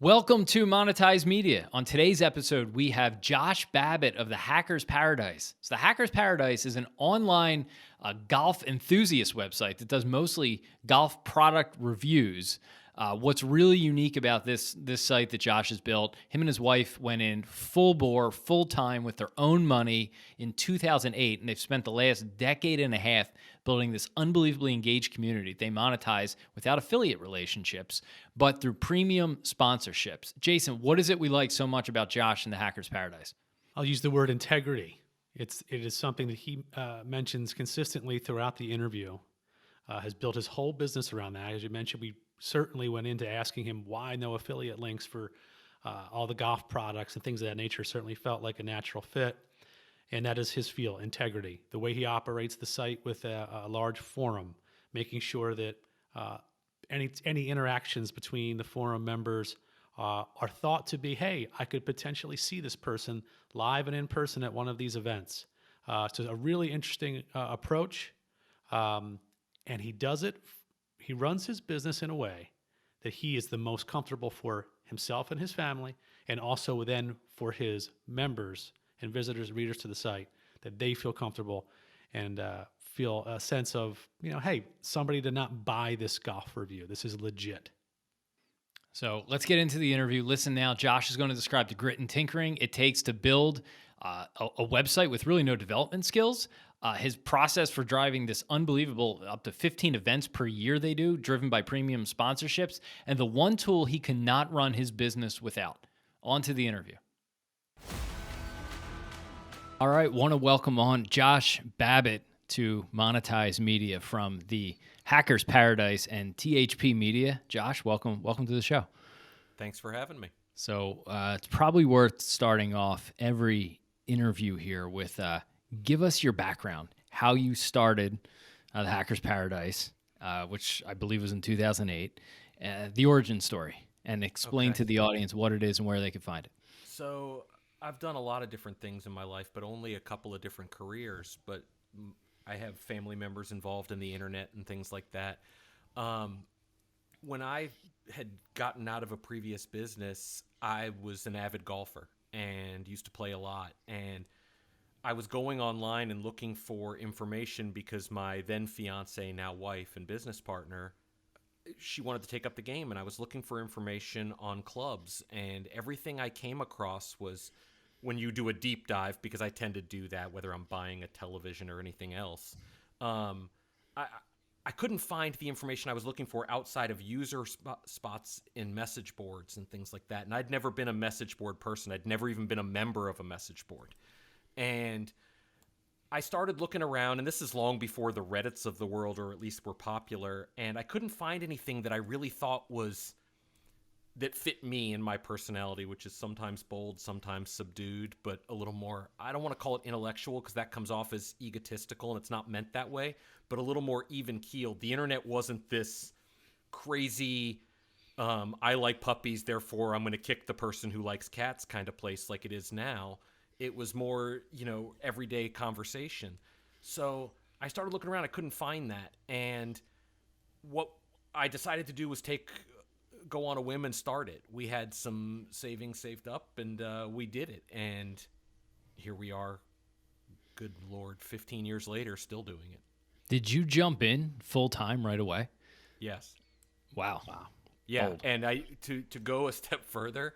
Welcome to Monetize Media. On today's episode, we have Josh Babbitt of the Hacker's Paradise. So the Hacker's Paradise is an online golf enthusiast website that does mostly golf product reviews. What's really unique about this site that Josh has built, him and his wife went in full bore, full time with their own money in 2008, and they've spent the last decade and a half building this unbelievably engaged community. They monetize without affiliate relationships, but through premium sponsorships. Jason, what is it we like so much about Josh and the Hacker's Paradise? I'll use the word integrity. It is something that he mentions consistently throughout the interview. Has built his whole business around that. As you mentioned, we certainly went into asking him why no affiliate links for all the golf products and things of that nature. Certainly felt like a natural fit. And that is his feel, integrity. The way he operates the site with a large forum, making sure that any interactions between the forum members are thought to be, hey, I could potentially see this person live and in person at one of these events. So a really interesting approach. And he does it, he runs his business in a way that he is the most comfortable for himself and his family, and also then for his members and visitors, readers to the site, that they feel comfortable and feel a sense of, hey, somebody did not buy this golf review. This is legit. So let's get into the interview. Listen now, Josh is going to describe the grit and tinkering it takes to build a website with really no development skills. His process for driving this unbelievable up to 15 events per year they do, driven by premium sponsorships, and the one tool he cannot run his business without. On to the interview. All right, want to welcome on Josh Babbitt to Monetize Media from the Hacker's Paradise and THP Media. Josh, welcome to the show. Thanks for having me. So it's probably worth starting off every interview here with give us your background, how you started the Hacker's Paradise, which I believe was in 2008, the origin story, and explain to the audience what it is and where they can find it. So I've done a lot of different things in my life, but only a couple of different careers. But I have family members involved in the internet and things like that. When I had gotten out of a previous business, I was an avid golfer and used to play a lot. And I was going online and looking for information because my then fiance, now wife and business partner, she wanted to take up the game, and I was looking for information on clubs, and everything I came across was, when you do a deep dive, because I tend to do that whether I'm buying a television or anything else, I couldn't find the information I was looking for outside of user spots in message boards and things like that. And I'd never been a message board person. I'd never even been a member of a message board. And I started looking around, and this is long before the Reddits of the world, or at least were popular, and I couldn't find anything that I really thought that fit me and my personality, which is sometimes bold, sometimes subdued, but a little more, I don't want to call it intellectual because that comes off as egotistical and it's not meant that way, but a little more even-keeled. The internet wasn't this crazy, I like puppies, therefore I'm going to kick the person who likes cats kind of place like it is now. It was more, everyday conversation. So I started looking around. I couldn't find that. And what I decided to do was go on a whim and start it. We had some savings saved up, and we did it. And here we are, good Lord, 15 years later, still doing it. Did you jump in full-time right away? Yes. Wow. Yeah, Bold. and to go a step further,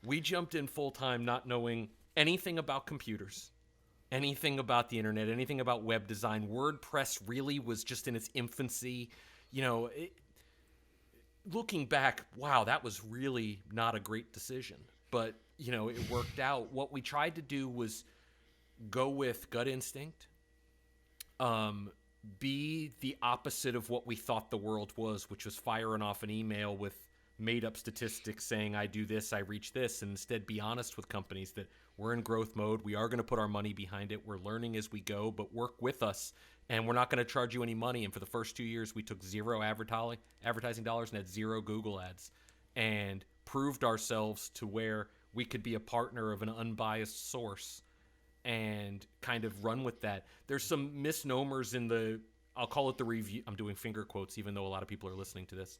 we jumped in full-time not knowing anything about computers, anything about the internet, anything about web design. WordPress really was just in its infancy. Looking back, wow, that was really not a great decision. But, it worked out. What we tried to do was go with gut instinct, be the opposite of what we thought the world was, which was firing off an email with made-up statistics saying, I do this, I reach this, and instead be honest with companies that we're in growth mode, we are going to put our money behind it, we're learning as we go, but work with us, and we're not going to charge you any money. And for the first 2 years, we took zero advertising dollars and had zero Google ads, and proved ourselves to where we could be a partner of an unbiased source and kind of run with that. There's some misnomers in I'll call it the review. I'm doing finger quotes, even though a lot of people are listening to this.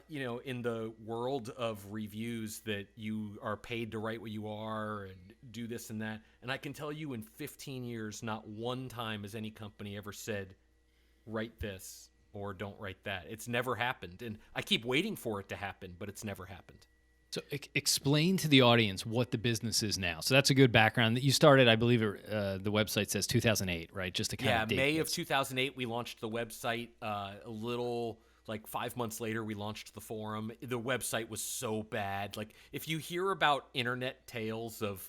in the world of reviews that you are paid to write what you are and do this and that. And I can tell you in 15 years, not one time has any company ever said, write this or don't write that. It's never happened. And I keep waiting for it to happen, but it's never happened. So explain to the audience what the business is now. So that's a good background. That you started, I believe, the website says 2008, right? Just to kind of date May this. of 2008, we launched the website. A little, like 5 months later, we launched the forum. The website was so bad. Like, if you hear about internet tales of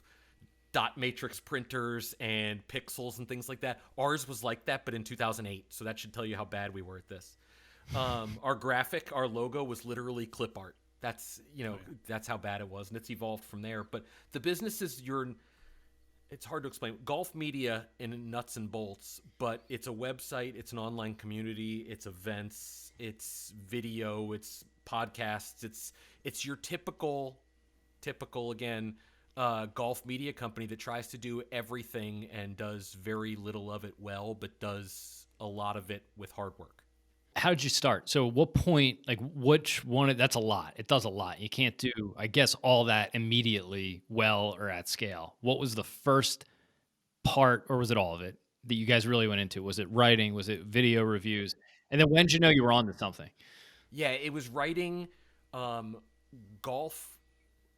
dot matrix printers and pixels and things like that, ours was like that, but in 2008. So that should tell you how bad we were at this. Our logo was literally clip art. That's, that's how bad it was, and it's evolved from there. But the business is it's hard to explain. Golf media in nuts and bolts, but it's a website, it's an online community, it's events, it's video, it's podcasts, it's your typical again, golf media company that tries to do everything and does very little of it well, but does a lot of it with hard work. How'd you start? So at what point, like which one, that's a lot. It does a lot. You can't do, I guess, all that immediately well or at scale. What was the first part, or was it all of it, that you guys really went into? Was it writing? Was it video reviews? And then when did you know you were onto something? Yeah, it was writing golf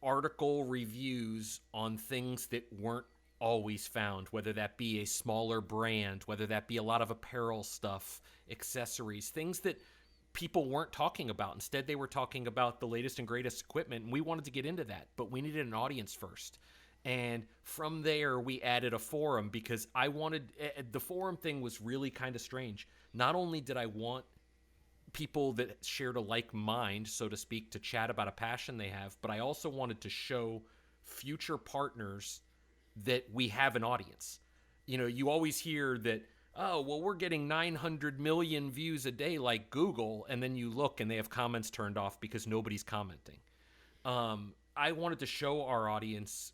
article reviews on things that weren't always found, whether that be a smaller brand, whether that be a lot of apparel stuff, accessories, things that people weren't talking about. Instead, they were talking about the latest and greatest equipment, and we wanted to get into that, but we needed an audience first. And from there, we added a forum because I wanted the forum thing was really kind of strange. Not only did I want people that shared a like mind, so to speak, to chat about a passion they have, but I also wanted to show future partners that we have an audience. You always hear that, oh, well, we're getting 900 million views a day like Google, and then you look and they have comments turned off because nobody's commenting. I wanted to show our audience,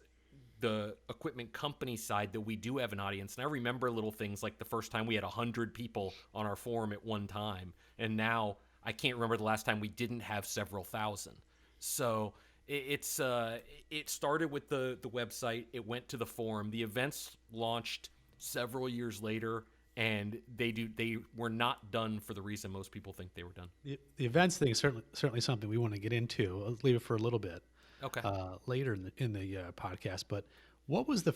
the equipment company side, that we do have an audience. And I remember little things like the first time we had 100 people on our forum at one time, and now I can't remember the last time we didn't have several thousand. So it started with the website. It went to the forum. The events launched several years later, and they were not done for the reason most people think they were done. The events thing is certainly something we want to get into. I'll leave it for a little bit. Okay. Later in the podcast. But what was the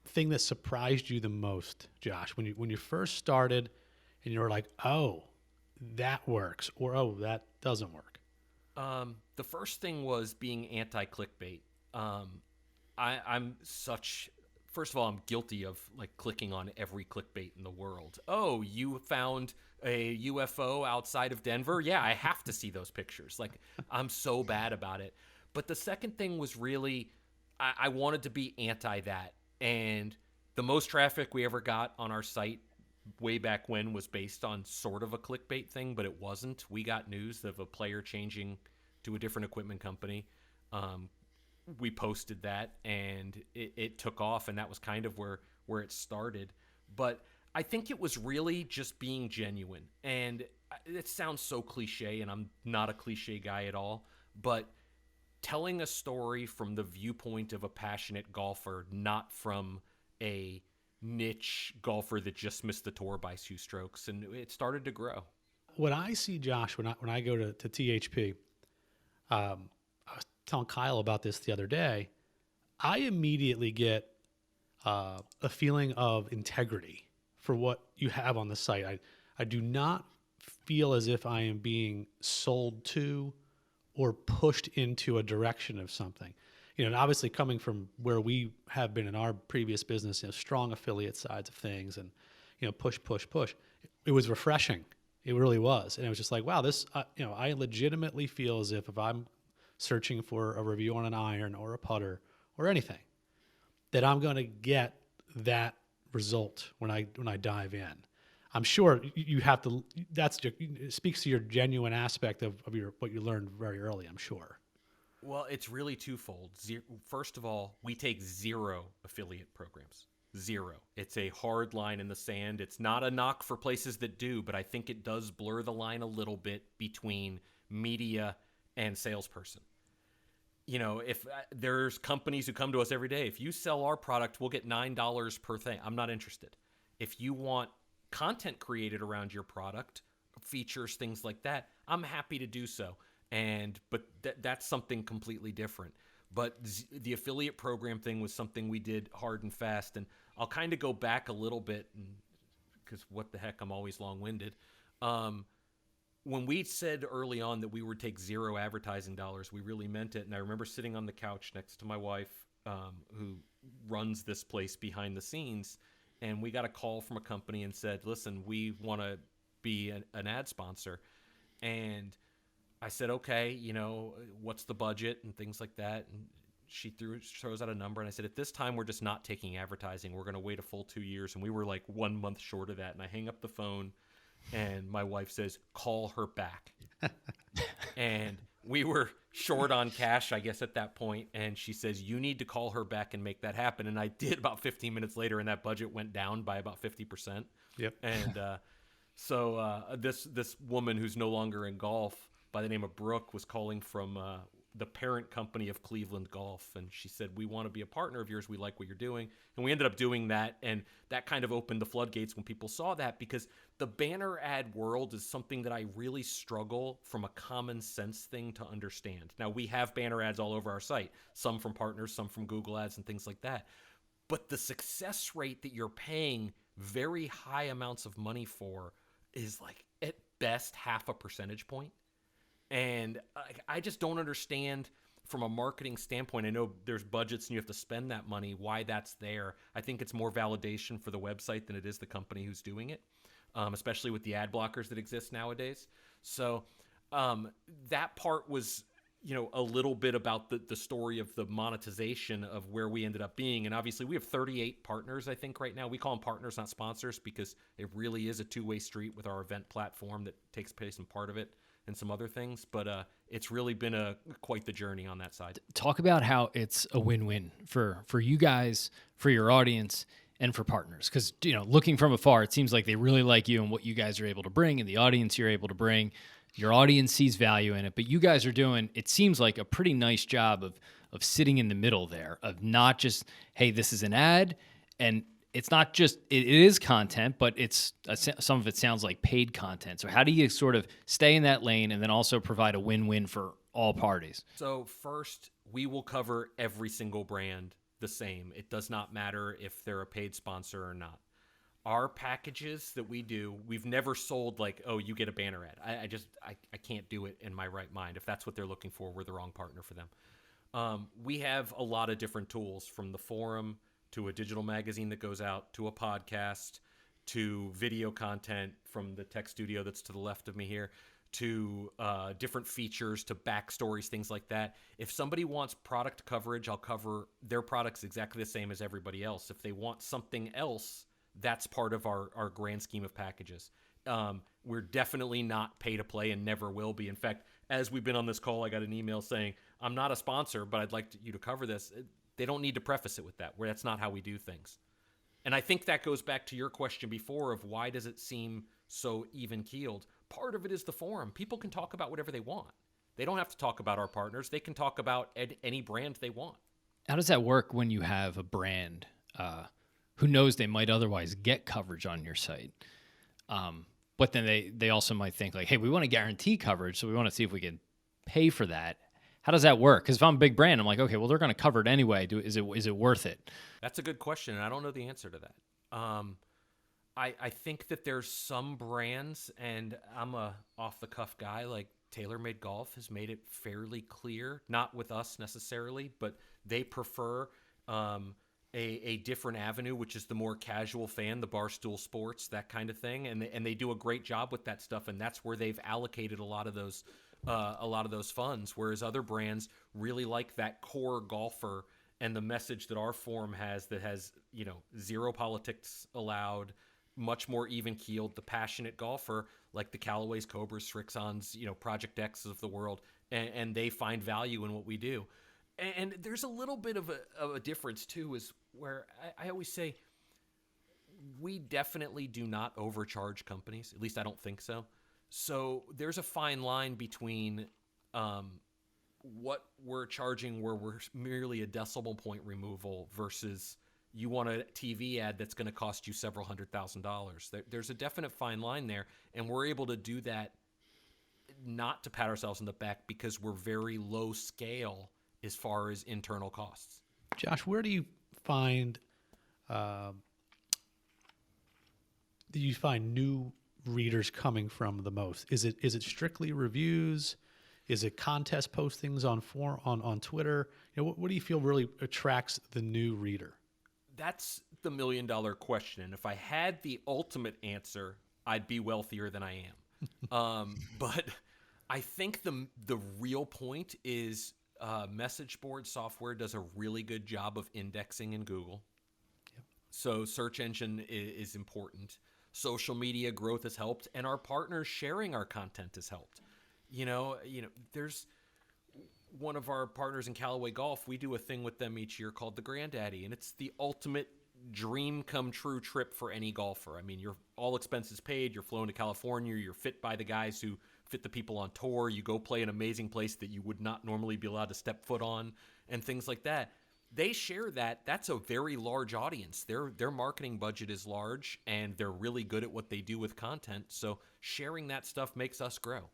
thing that surprised you the most, Josh, when you first started, and you were like, oh, that works, or oh, that doesn't work? The first thing was being anti-clickbait. First of all, I'm guilty of like clicking on every clickbait in the world. Oh, you found a UFO outside of Denver? Yeah, I have to see those pictures. Like, I'm so bad about it. But the second thing was really, I wanted to be anti that. And the most traffic we ever got on our site way back when was based on sort of a clickbait thing, but it wasn't. We got news of a player changing to a different equipment company. We posted that, and it took off, and that was kind of where it started. But I think it was really just being genuine. And it sounds so cliche, and I'm not a cliche guy at all, but telling a story from the viewpoint of a passionate golfer, not from a niche golfer that just missed the tour by 2 strokes. And it started to grow. When I see Josh, when I go to THP, I was telling Kyle about this the other day. I immediately get a feeling of integrity for what you have on the site. I do not feel as if I am being sold to or pushed into a direction of something. And obviously coming from where we have been in our previous business, strong affiliate sides of things, and, push. It was refreshing. It really was. And it was just like, wow, this, I legitimately feel as if I'm searching for a review on an iron or a putter or anything, that I'm going to get that result when I dive in. I'm sure you have to. It speaks to your genuine aspect of what you learned very early, I'm sure. Well, it's really twofold. First of all, we take 0 affiliate programs. 0. It's a hard line in the sand. It's not a knock for places that do, but I think it does blur the line a little bit between media and salesperson. You know, if there's companies who come to us every day, if you sell our product, we'll get $9 per thing. I'm not interested. If you want content created around your product, features, things like that, I'm happy to do so. But that's something completely different. But the affiliate program thing was something we did hard and fast. And I'll kind of go back a little bit, because what the heck, I'm always long-winded. When we said early on that we would take 0 advertising dollars, we really meant it. And I remember sitting on the couch next to my wife, who runs this place behind the scenes, and we got a call from a company and said, listen, we want to be an ad sponsor. And I said, okay, you know, what's the budget and things like that. And she throws out a number. And I said, at this time, we're just not taking advertising. We're going to wait a full 2 years. And we were like 1 month short of that. And I hang up the phone and my wife says, call her back. And we were short on cash, I guess, at that point. And she says, you need to call her back and make that happen. And I did about 15 minutes later, and that budget went down by about 50%. Yep. And so this woman who's no longer in golf by the name of Brooke was calling from the parent company of Cleveland Golf. And she said, we want to be a partner of yours. We like what you're doing. And we ended up doing that. And that kind of opened the floodgates when people saw that, because the banner ad world is something that I really struggle from a common sense thing to understand. Now, we have banner ads all over our site, some from partners, some from Google ads and things like that. But the success rate that you're paying very high amounts of money for is like at best half a percentage point. And I just don't understand from a marketing standpoint. I know there's budgets and you have to spend that money, why that's there. I think it's more validation for the website than it is the company who's doing it, especially with the ad blockers that exist nowadays. So that part was, you know, a little bit about the story of the monetization of where we ended up being. And obviously we have 38 partners, I think, right now. We call them partners, not sponsors, because it really is a two-way street with our event platform that takes place in part of it and some other things. But it's really been quite the journey on that side. Talk about how it's a win-win for you guys, for your audience, and for partners. Because, you know, looking from afar, it seems like they really like you and what you guys are able to bring and the audience you're able to bring. Your audience sees value in it, but you guys are doing, it seems like, a pretty nice job of sitting in the middle there, of not just, hey, this is an ad, and it's not just, it is content, but it's some of it sounds like paid content. So how do you sort of stay in that lane and then also provide a win-win for all parties? So first, we will cover every single brand the same. It does not matter if they're a paid sponsor or not. Our packages that we do, we've never sold like, oh, you get a banner ad. I can't do it in my right mind. If that's what they're looking for, we're the wrong partner for them. We have a lot of different tools, from the forum to a digital magazine that goes out, to a podcast, to video content from the tech studio that's to the left of me here, to different features, to backstories, things like that. If somebody wants product coverage, I'll cover their products exactly the same as everybody else. If they want something else, that's part of our grand scheme of packages. We're definitely not pay to play and never will be. In fact, as we've been on this call, I got an email saying, I'm not a sponsor, but I'd like you to cover this. They don't need to preface it with that, where that's not how we do things. And I think that goes back to your question before of why does it seem so even-keeled? Part of it is the forum. People can talk about whatever they want. They don't have to talk about our partners. They can talk about any brand they want. How does that work when you have a brand who knows they might otherwise get coverage on your site? But then they also might think like, hey, we want to guarantee coverage, so we want to see if we can pay for that. How does that work? Because if I'm a big brand, I'm like, okay, well, they're going to cover it anyway. Is it worth it? That's a good question, and I don't know the answer to that. I think that there's some brands, and I'm a off-the-cuff guy, like TaylorMade Golf has made it fairly clear, not with us necessarily, but they prefer a different avenue, which is the more casual fan, the Barstool Sports, that kind of thing, and they do a great job with that stuff, and that's where they've allocated a lot of those funds, whereas other brands really like that core golfer and the message that our forum has, that has, you know, zero politics allowed, much more even-keeled, the passionate golfer, like the Callaways, Cobras, Srixons, you know, Project X's of the world, and they find value in what we do. And there's a little bit of a difference, too, is where I always say we definitely do not overcharge companies. At least I don't think so. So there's a fine line between what we're charging where we're merely a decimal point removal versus you want a TV ad that's going to cost you several $100,000. There's a definite fine line there, and we're able to do that not to pat ourselves in the back because we're very low scale as far as internal costs. Josh, where do you find new readers coming from the most? Is it strictly reviews? Is it contest postings on Twitter? What do you feel really attracts the new reader? That's the $1 million question. And if I had the ultimate answer, I'd be wealthier than I am. But I think the real point is message board software does a really good job of indexing in Google. Yep. So search engine is important. Social media growth has helped, and our partners sharing our content has helped. There's one of our partners in Callaway Golf. We do a thing with them each year called the Granddaddy, and it's the ultimate dream come true trip for any golfer. I mean, you're all expenses paid. You're flown to California. You're fit by the guys who fit the people on tour. You go play an amazing place that you would not normally be allowed to step foot on, and things like that. They share that. That's a very large audience. Their marketing budget is large, and they're really good at what they do with content. So sharing that stuff makes us grow.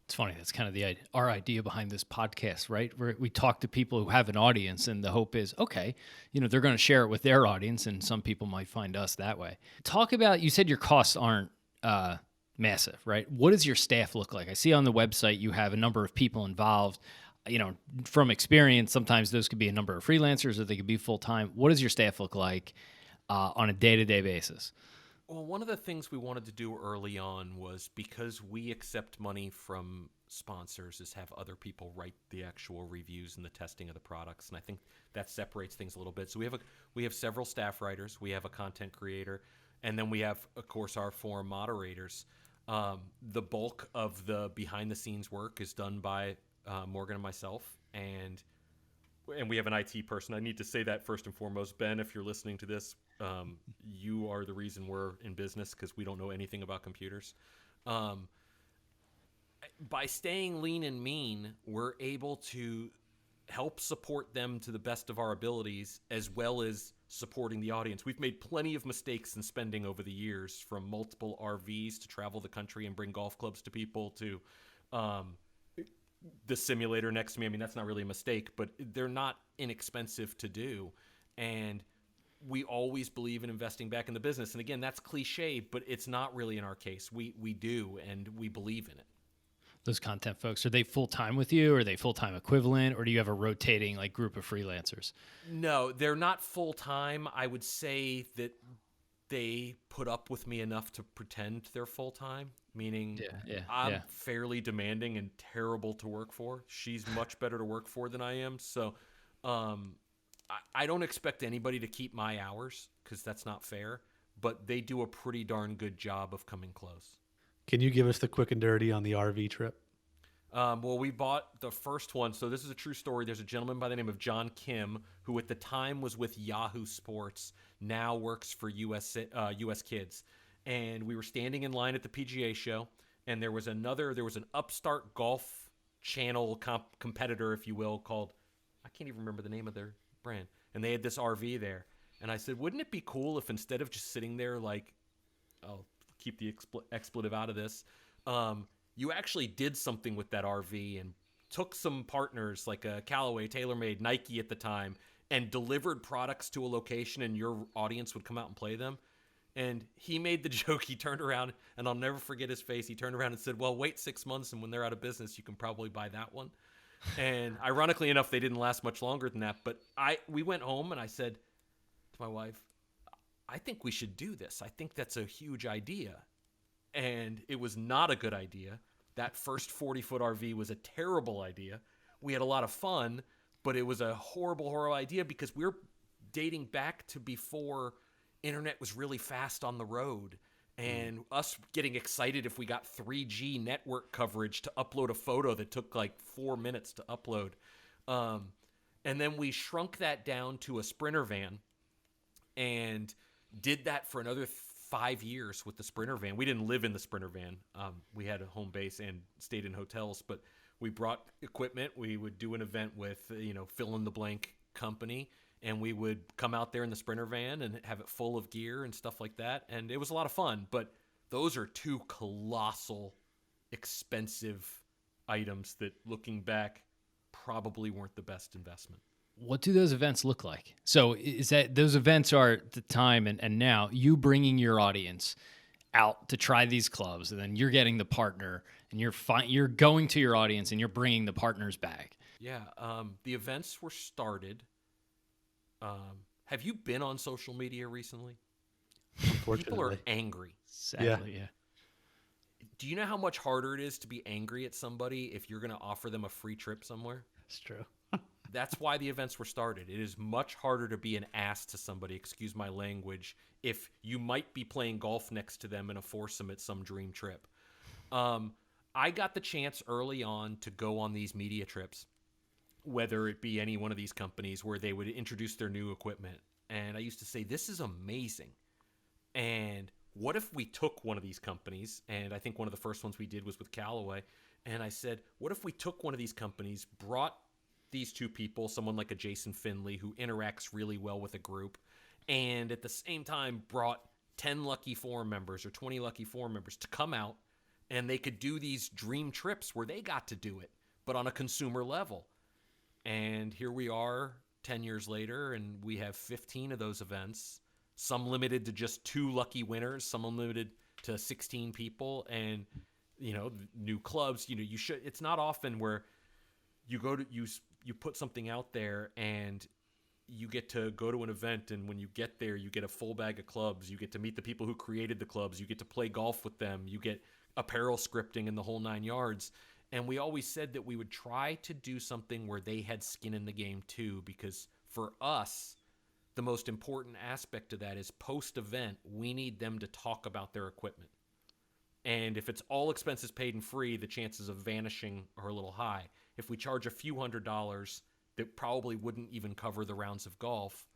It's funny. That's kind of our idea behind this podcast, right? Where we talk to people who have an audience, and the hope is, okay, they're going to share it with their audience, and some people might find us that way. Talk about, you said your costs aren't massive, right? What does your staff look like? I see on the website you have a number of people involved. From experience, sometimes those could be a number of freelancers or they could be full-time. What does your staff look like on a day-to-day basis? Well, one of the things we wanted to do early on was, because we accept money from sponsors, is have other people write the actual reviews and the testing of the products. And I think that separates things a little bit. So we have several staff writers. We have a content creator. And then we have, of course, our forum moderators. The bulk of the behind-the-scenes work is done by Morgan and myself. And we have an IT person. I need to say that first and foremost. Ben, if you're listening to this, you are the reason we're in business, because we don't know anything about computers. By staying lean and mean, we're able to help support them to the best of our abilities, as well as supporting the audience. We've made plenty of mistakes in spending over the years, from multiple RVs to travel the country and bring golf clubs to people, to the simulator next to me. I mean, that's not really a mistake, but they're not inexpensive to do. And we always believe in investing back in the business. And again, that's cliche, but it's not really in our case. We do, and we believe in it. Those content folks, are they full-time with you? Or are they full-time equivalent? Or do you have a rotating group of freelancers? No, they're not full-time. I would say that they put up with me enough to pretend they're full-time, meaning I'm fairly demanding and terrible to work for. She's much better to work for than I am. So I don't expect anybody to keep my hours, because that's not fair, but they do a pretty darn good job of coming close. Can you give us the quick and dirty on the RV trip? Well, we bought the first one. So this is a true story. There's a gentleman by the name of John Kim, who at the time was with Yahoo Sports, now works for US Kids. And we were standing in line at the PGA show, and there was an upstart golf channel competitor, if you will, called, I can't even remember the name of their brand. And they had this RV there. And I said, wouldn't it be cool if, instead of just sitting there I'll keep the expletive out of this, you actually did something with that RV and took some partners like a Callaway, TaylorMade, Nike at the time, and delivered products to a location, and your audience would come out and play them. And he made the joke. He turned around, and I'll never forget his face. He turned around and said, well, wait 6 months, and when they're out of business, you can probably buy that one. And ironically enough, they didn't last much longer than that. But we went home, and I said to my wife, I think we should do this. I think that's a huge idea. And it was not a good idea. That first 40-foot RV was a terrible idea. We had a lot of fun, but it was a horrible, horrible idea, because we're dating back to before internet was really fast on the road, and us getting excited if we got 3G network coverage to upload a photo that took 4 minutes to upload. And then we shrunk that down to a Sprinter van and did that for another 5 years with the Sprinter van. We didn't live in the Sprinter van. We had a home base and stayed in hotels, but we brought equipment. We would do an event with, fill in the blank company, and we would come out there in the Sprinter van and have it full of gear and stuff like that. And it was a lot of fun, but those are two colossal, expensive items that, looking back, probably weren't the best investment. What do those events look like? So is that those events are at the time and now you bringing your audience out to try these clubs, and then you're getting the partner, and you're going to your audience and you're bringing the partners back. Yeah, the events were started. Have you been on social media recently? People are angry. Sadly, yeah. Do you know how much harder it is to be angry at somebody if you're going to offer them a free trip somewhere? That's true. That's why the events were started. It is much harder to be an ass to somebody, excuse my language, if you might be playing golf next to them in a foursome at some dream trip. I got the chance early on to go on these media trips, whether it be any one of these companies where they would introduce their new equipment. And I used to say, this is amazing. And what if we took one of these companies, and I think one of the first ones we did was with Callaway, and I said, what if we took one of these companies, brought these two people, someone like a Jason Finley who interacts really well with a group, and at the same time brought 10 lucky forum members or 20 lucky forum members to come out, and they could do these dream trips where they got to do it, but on a consumer level. And here we are 10 years later, and we have 15 of those events, some limited to just 2 lucky winners, some limited to 16 people, and new clubs. It's not often where you go to you put something out there and you get to go to an event, and when you get there, you get a full bag of clubs. You get to meet the people who created the clubs. You get to play golf with them. You get apparel scripting in the whole 9 yards. And we always said that we would try to do something where they had skin in the game too, because for us, the most important aspect of that is post-event, we need them to talk about their equipment. And if it's all expenses paid and free, the chances of vanishing are a little high. If we charge a few $100s that probably wouldn't even cover the rounds of golf,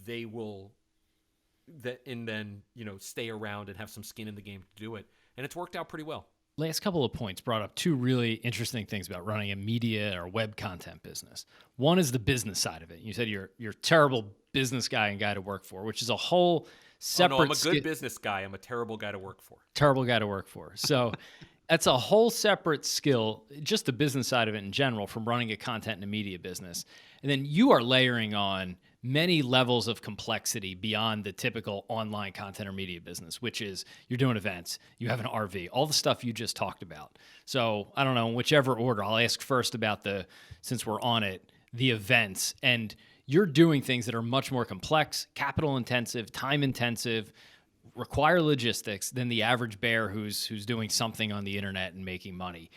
they will stay around and have some skin in the game to do it. And it's worked out pretty well. Last couple of points brought up two really interesting things about running a media or web content business. One is the business side of it. You said you're a terrible business guy and guy to work for, which is a whole separate... I'm a good business guy. I'm a terrible guy to work for. Terrible guy to work for. So that's a whole separate skill, just the business side of it in general, from running a content and a media business. And then you are layering on many levels of complexity beyond the typical online content or media business, which is you're doing events, you have an RV, all the stuff you just talked about. So I don't know, in whichever order, I'll ask first about since we're on it, the events. And you're doing things that are much more complex, capital intensive, time intensive, require logistics than the average bear who's doing something on the internet and making money.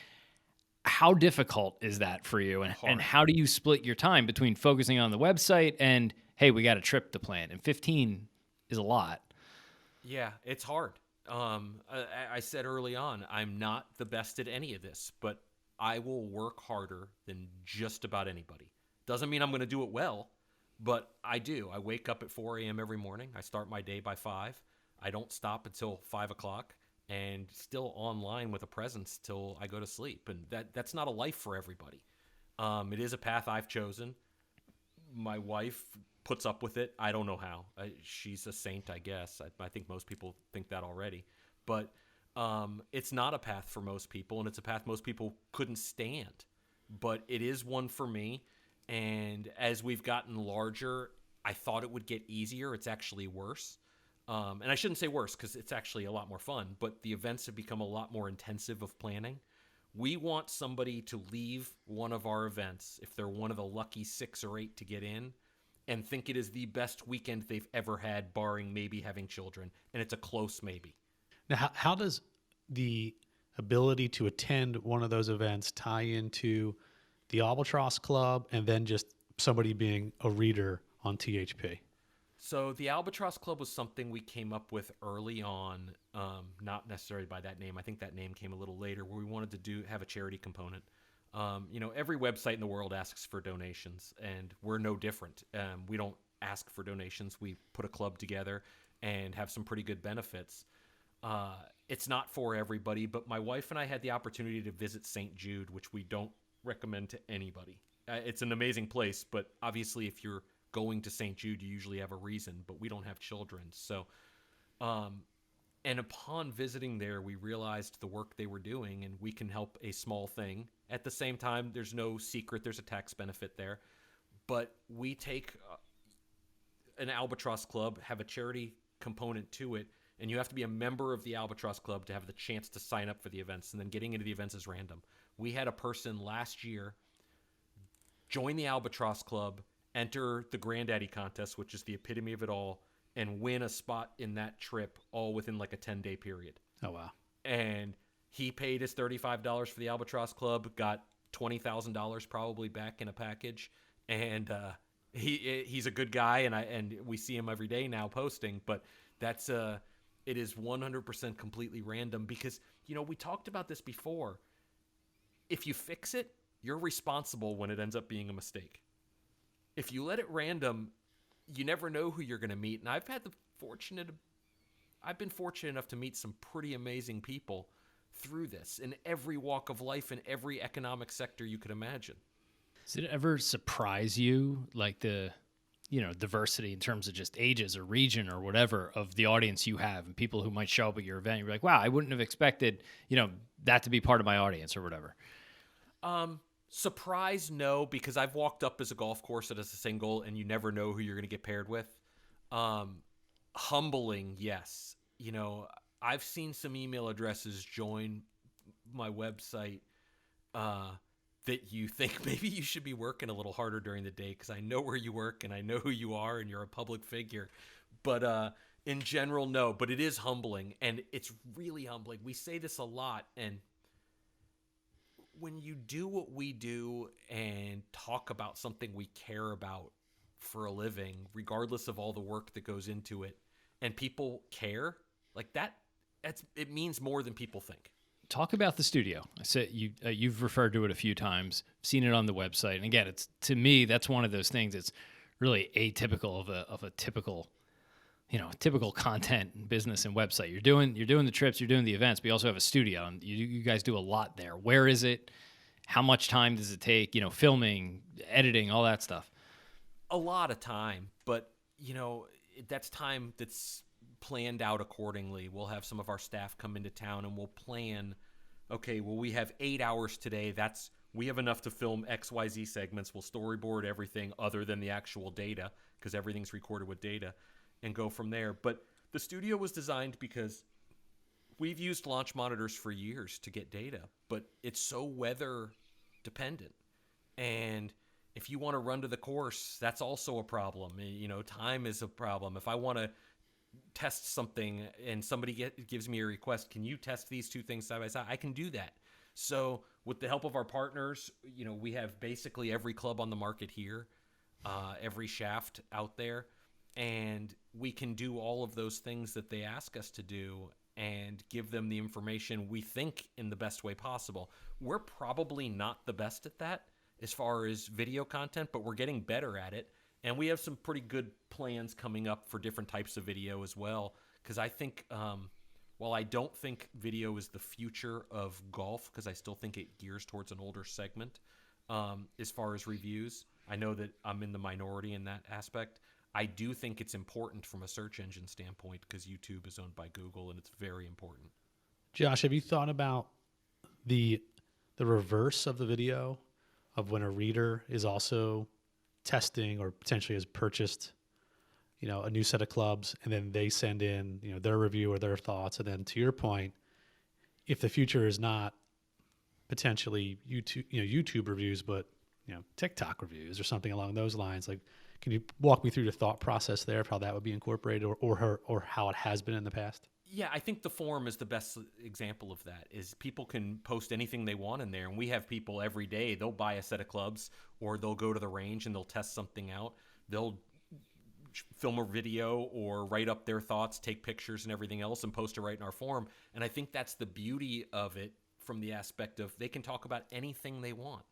How difficult is that for you? And how do you split your time between focusing on the website and, hey, we got a trip to plan? And 15 is a lot. Yeah, it's hard. I said early on, I'm not the best at any of this, but I will work harder than just about anybody. Doesn't mean I'm going to do it well, but I do. I wake up at 4 a.m. every morning. I start my day by 5. I don't stop until 5 o'clock. And still online with a presence till I go to sleep. And that's not a life for everybody. It is a path I've chosen. My wife puts up with it. I don't know how. She's a saint, I guess. I think most people think that already. But it's not a path for most people, and it's a path most people couldn't stand. But it is one for me. And as we've gotten larger, I thought it would get easier. It's actually worse. And I shouldn't say worse because it's actually a lot more fun, but the events have become a lot more intensive of planning. We want somebody to leave one of our events, if they're one of the lucky 6 or 8 to get in, and think it is the best weekend they've ever had, barring maybe having children. And it's a close maybe. Now, how does the ability to attend one of those events tie into the Albatross Club and then just somebody being a reader on THP? So the Albatross Club was something we came up with early on, not necessarily by that name. I think that name came a little later, where we wanted to have a charity component. Every website in the world asks for donations, and we're no different. We don't ask for donations. We put a club together and have some pretty good benefits. It's not for everybody, but my wife and I had the opportunity to visit St. Jude, which we don't recommend to anybody. It's an amazing place, but obviously if you're going to St. Jude, you usually have a reason, but we don't have children. So, and upon visiting there, we realized the work they were doing, and we can help a small thing. At the same time, there's no secret, there's a tax benefit there. But we take an Albatross Club, have a charity component to it, and you have to be a member of the Albatross Club to have the chance to sign up for the events, and then getting into the events is random. We had a person last year join the Albatross Club, enter the Granddaddy contest, which is the epitome of it all, and win a spot in that trip all within like a 10-day period. Oh, wow. And he paid his $35 for the Albatross Club, got $20,000 probably back in a package, and he's a good guy, and we see him every day now posting, but that's it is 100% completely random because, you know, we talked about this before. If you fix it, you're responsible when it ends up being a mistake. If you let it random, you never know who you're going to meet. And I've been fortunate enough to meet some pretty amazing people through this in every walk of life, in every economic sector you could imagine. Does it ever surprise you, like the, you know, diversity in terms of just ages or region or whatever of the audience you have and people who might show up at your event? You're like, wow, I wouldn't have expected, you know, that to be part of my audience or whatever. Surprise, no, because I've walked up as a golf course that is a single and you never know who you're going to get paired with. Humbling, yes. You know, I've seen some email addresses join my website that you think maybe you should be working a little harder during the day because I know where you work and I know who you are and you're a public figure. But in general, no. But it is humbling, and it's really humbling. We say this a lot, and when you do what we do and talk about something we care about for a living, regardless of all the work that goes into it, and people care, like it means more than people think. Talk about the studio. I said you've referred to it a few times, seen it on the website, and again, it's, to me, that's one of those things that's really atypical of a typical, you know, typical content business and website. You're doing the trips, you're doing the events, but you also have a studio, and you guys do a lot there. Where is it? How much time does it take? You know, filming, editing, all that stuff. A lot of time, but you know, that's time that's planned out accordingly. We'll have some of our staff come into town and we'll plan, okay, well, we have 8 hours today. We have enough to film XYZ segments. We'll storyboard everything other than the actual data because everything's recorded with data and go from there. But the studio was designed because we've used launch monitors for years to get data, but it's so weather dependent. And if you want to run to the course, that's also a problem. You know, time is a problem. If I want to test something and somebody gives me a request, can you test these two things side by side? I can do that. So with the help of our partners, you know, we have basically every club on the market here, every shaft out there, and we can do all of those things that they ask us to do and give them the information we think in the best way possible. We're probably not the best at that as far as video content, but we're getting better at it. And we have some pretty good plans coming up for different types of video as well. Because I think, while I don't think video is the future of golf, because I still think it gears towards an older segment as far as reviews, I know that I'm in the minority in that aspect. I do think it's important from a search engine standpoint because YouTube is owned by Google, and it's very important. Josh, have you thought about the reverse of the video of when a reader is also testing or potentially has purchased, you know, a new set of clubs, and then they send in, you know, their review or their thoughts, and then to your point, if the future is not potentially YouTube reviews, but, you know, TikTok reviews or something along those lines, like, can you walk me through the thought process there of how that would be incorporated or how it has been in the past? Yeah, I think the forum is the best example of that. Is people can post anything they want in there, and we have people every day. They'll buy a set of clubs, or they'll go to the range and they'll test something out. They'll film a video or write up their thoughts, take pictures and everything else, and post it right in our forum. And I think that's the beauty of it from the aspect of they can talk about anything they want,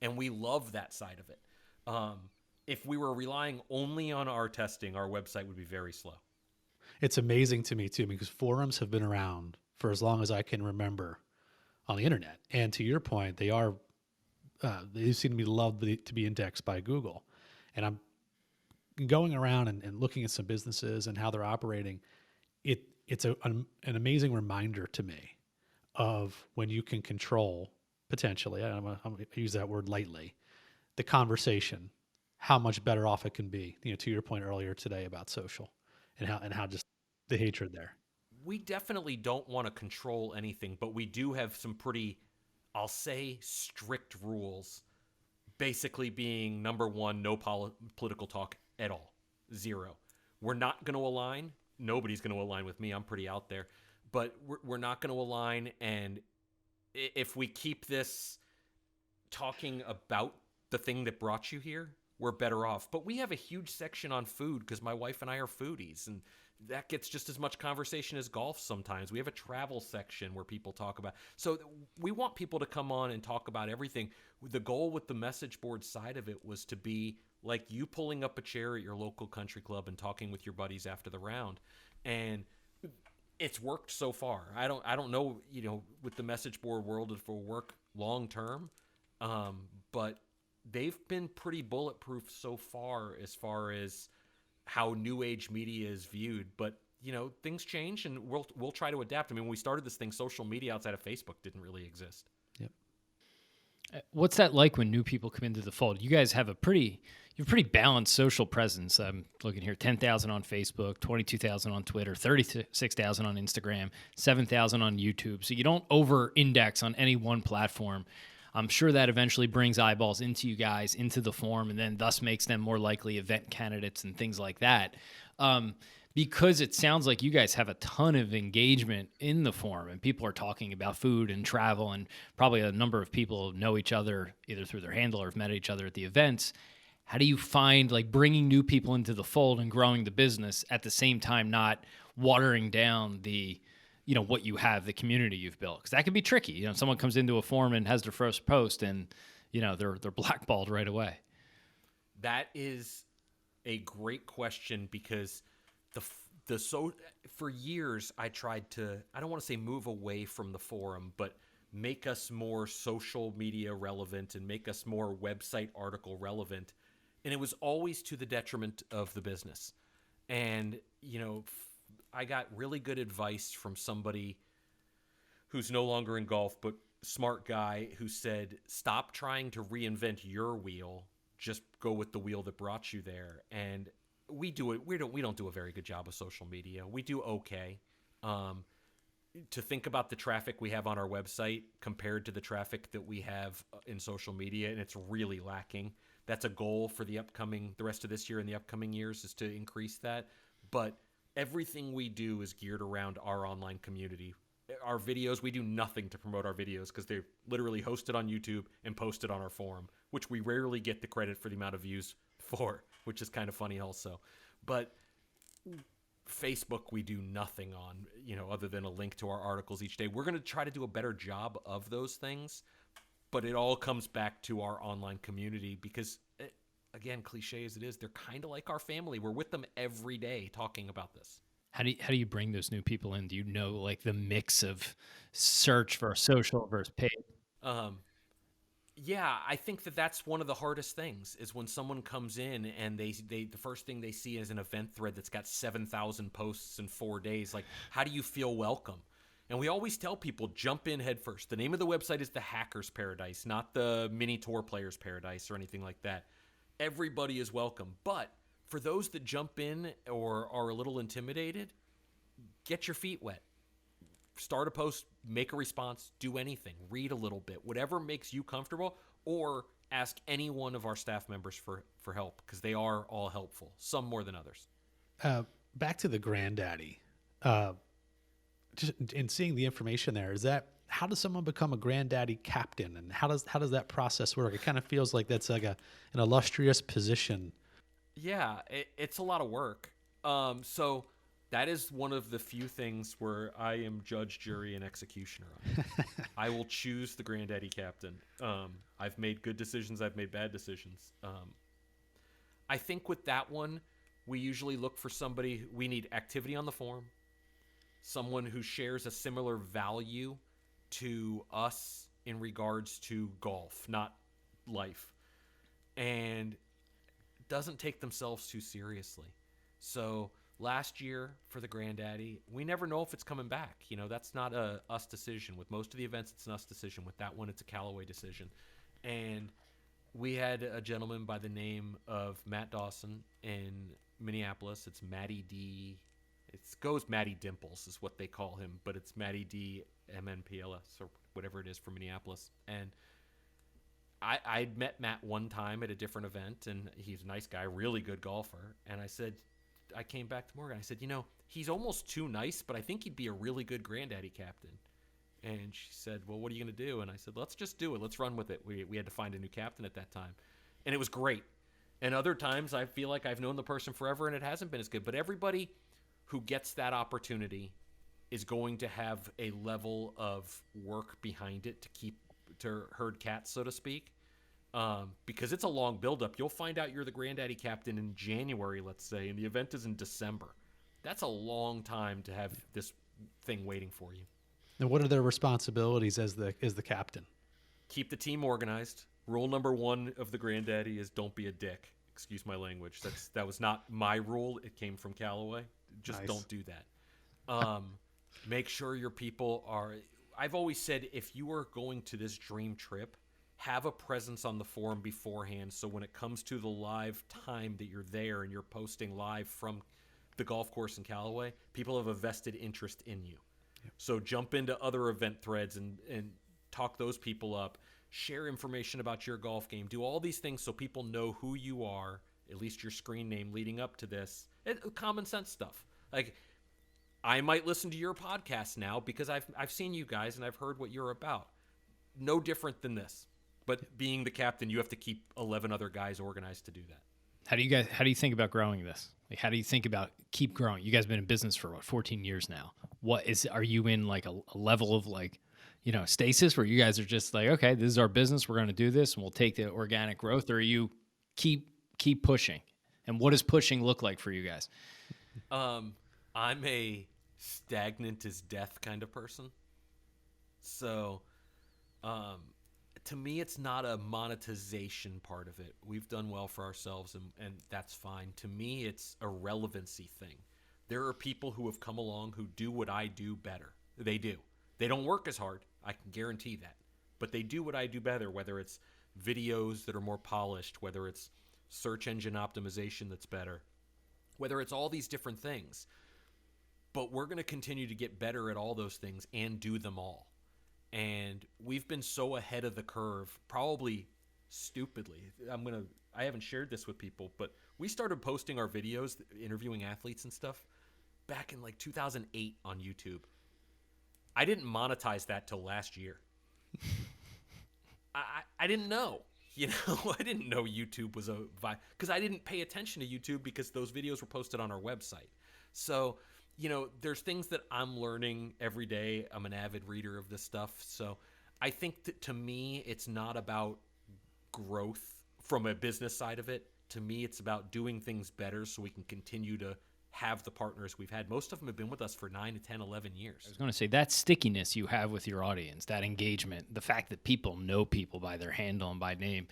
and we love that side of it. If we were relying only on our testing, our website would be very slow. It's amazing to me too, because forums have been around for as long as I can remember on the internet. And to your point, they seem to be loved to be indexed by Google. And I'm going around and looking at some businesses and how they're operating. It's an amazing reminder to me of when you can control, potentially, I'm going to use that word lightly, the conversation, how much better off it can be. To your point earlier today about social and how just the hatred there. We definitely don't want to control anything, but we do have some pretty, I'll say, strict rules. Basically being, number one, no political talk at all. 0. We're not going to align. Nobody's going to align with me. I'm pretty out there. But we're not going to align. And if we keep this talking about the thing that brought you here, we're better off. But we have a huge section on food because my wife and I are foodies. And that gets just as much conversation as golf sometimes. We have a travel section where people talk about. So we want people to come on and talk about everything. The goal with the message board side of it was to be like you pulling up a chair at your local country club and talking with your buddies after the round. And it's worked so far. I don't know, with the message board world if it will work long term. But they've been pretty bulletproof so far as how new age media is viewed. But things change, and we'll try to adapt. I mean, when we started this thing, social media outside of Facebook didn't really exist. Yep. What's that like when new people come into the fold? You guys have a pretty balanced social presence. I'm looking here: 10,000 on Facebook, 22,000 on Twitter, 36,000 on Instagram, 7,000 on YouTube. So you don't over-index on any one platform. I'm sure that eventually brings eyeballs into you guys, into the forum, and then thus makes them more likely event candidates and things like that. Because it sounds like you guys have a ton of engagement in the forum, and people are talking about food and travel, and probably a number of people know each other either through their handle or have met each other at the events. How do you find bringing new people into the fold and growing the business at the same time, not watering down the what you have, the community you've built? Because that can be tricky. Someone comes into a forum and has their first post, and they're blackballed right away. That is a great question, because for years I tried to, I don't want to say move away from the forum, but make us more social media relevant and make us more website article relevant. And it was always to the detriment of the business. And, I got really good advice from somebody who's no longer in golf, but smart guy, who said, stop trying to reinvent your wheel. Just go with the wheel that brought you there. And we don't do a very good job of social media. We do okay. To think about the traffic we have on our website compared to the traffic that we have in social media, and it's really lacking. That's a goal for the rest of this year and the upcoming years, is to increase that. But everything we do is geared around our online community. Our videos, we do nothing to promote our videos because they're literally hosted on YouTube and posted on our forum, which we rarely get the credit for the amount of views for, which is kind of funny also. But Facebook, we do nothing on, other than a link to our articles each day. We're going to try to do a better job of those things, but it all comes back to our online community because, again, cliche as it is, they're kind of like our family. We're with them every day talking about this. How do you bring those new people in? Do you know the mix of search versus social versus paid? Yeah, I think that's one of the hardest things is when someone comes in and they the first thing they see is an event thread that's got 7,000 posts in 4 days. Like, how do you feel welcome? And we always tell people, jump in head first. The name of the website is the Hacker's Paradise, not the Mini Tour Player's Paradise or anything like that. Everybody is welcome. But for those that jump in or are a little intimidated, get your feet wet. Start a post, make a response, do anything, read a little bit, whatever makes you comfortable, or ask any one of our staff members for help, because they are all helpful, some more than others. Back to the Granddaddy, just in seeing the information there, how does someone become a Granddaddy Captain, and how does that process work? It kind of feels like that's like an illustrious position. Yeah, it's a lot of work. So that is one of the few things where I am judge, jury, and executioner on. I will choose the Granddaddy Captain. I've made good decisions. I've made bad decisions. I think with that one, we usually look for somebody. We need activity on the forum, someone who shares a similar value to us in regards to golf, not life, and doesn't take themselves too seriously. So last year for the Granddaddy, we never know if it's coming back. You know, that's not a us decision. With most of the events, it's an us decision. With that one, it's a Callaway decision. And we had a gentleman by the name of Matt Dawson in Minneapolis. It's Matty D. It goes Matty Dimples is what they call him, but it's Matty D MNPLS or whatever it is for Minneapolis. And I'd met Matt one time at a different event, and he's a nice guy, really good golfer. And I came back to Morgan. I said, you know, he's almost too nice, but I think he'd be a really good Granddaddy Captain. And she said, well, what are you going to do? And I said, let's just do it. Let's run with it. We had to find a new captain at that time. And it was great. And other times I feel like I've known the person forever and it hasn't been as good. But everybody who gets that opportunity is going to have a level of work behind it to herd cats, so to speak. Because it's a long buildup. You'll find out you're the Granddaddy Captain in January, let's say, and the event is in December. That's a long time to have this thing waiting for you. And what are their responsibilities as the captain? Keep the team organized. Rule number 1 of the Granddaddy is don't be a dick. Excuse my language. That was not my rule. It came from Callaway. Just Nice. Don't do that. Make sure your people are... I've always said if you are going to this dream trip, have a presence on the forum beforehand, so when it comes to the live time that you're there and you're posting live from the golf course in Callaway, people have a vested interest in you. Yep. So jump into other event threads and talk those people up. Share information about your golf game. Do all these things so people know who you are, at least your screen name leading up to this. Common sense stuff. Like, I might listen to your podcast now because I've seen you guys and I've heard what you're about. No different than this. But being the captain, you have to keep 11 other guys organized to do that. How do you think about growing this? Like, how do you think about keep growing? You guys have been in business for 14 years now. Are you in like a level of like, you know, stasis where you guys are just like, okay, this is our business. We're going to do this and we'll take the organic growth, or you keep pushing? And what does pushing look like for you guys? I'm a stagnant as death kind of person. So, to me, it's not a monetization part of it. We've done well for ourselves, and that's fine. To me, it's a relevancy thing. There are people who have come along who do what I do better. They do. They don't work as hard. I can guarantee that. But they do what I do better, whether it's videos that are more polished, whether it's search engine optimization that's better, whether it's all these different things. But we're going to continue to get better at all those things and do them all. And we've been so ahead of the curve, probably stupidly. I haven't shared this with people, but we started posting our videos, interviewing athletes and stuff, back in like 2008 on YouTube. I didn't monetize that till last year. I didn't know. You know, I didn't know YouTube was because I didn't pay attention to YouTube because those videos were posted on our website. So, you know, there's things that I'm learning every day. I'm an avid reader of this stuff. So I think that to me, it's not about growth from a business side of it. To me, it's about doing things better so we can continue to have the partners we've had. Most of them have been with us for 9 to 10, 11 years. I was going to say that stickiness you have with your audience, that engagement, the fact that people know people by their handle and by name,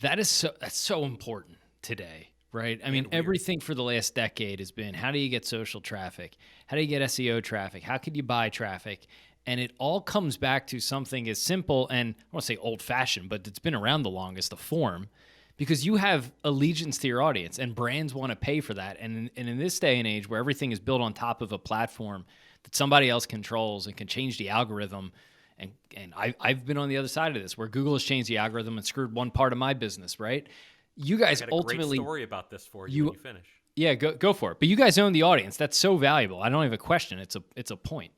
that's so important today, right? I mean, everything for the last decade has been, how do you get social traffic? How do you get SEO traffic? How could you buy traffic? And it all comes back to something as simple and I won't say old-fashioned, but it's been around the longest, the forum. Because you have allegiance to your audience and brands want to pay for that. And in this day and age where everything is built on top of a platform that somebody else controls and can change the algorithm, and I've been on the other side of this where Google has changed the algorithm and screwed one part of my business, right? You guys I got a ultimately... great story about this for you when you finish. Yeah, go for it. But you guys own the audience. That's so valuable. I don't have a question. It's a point.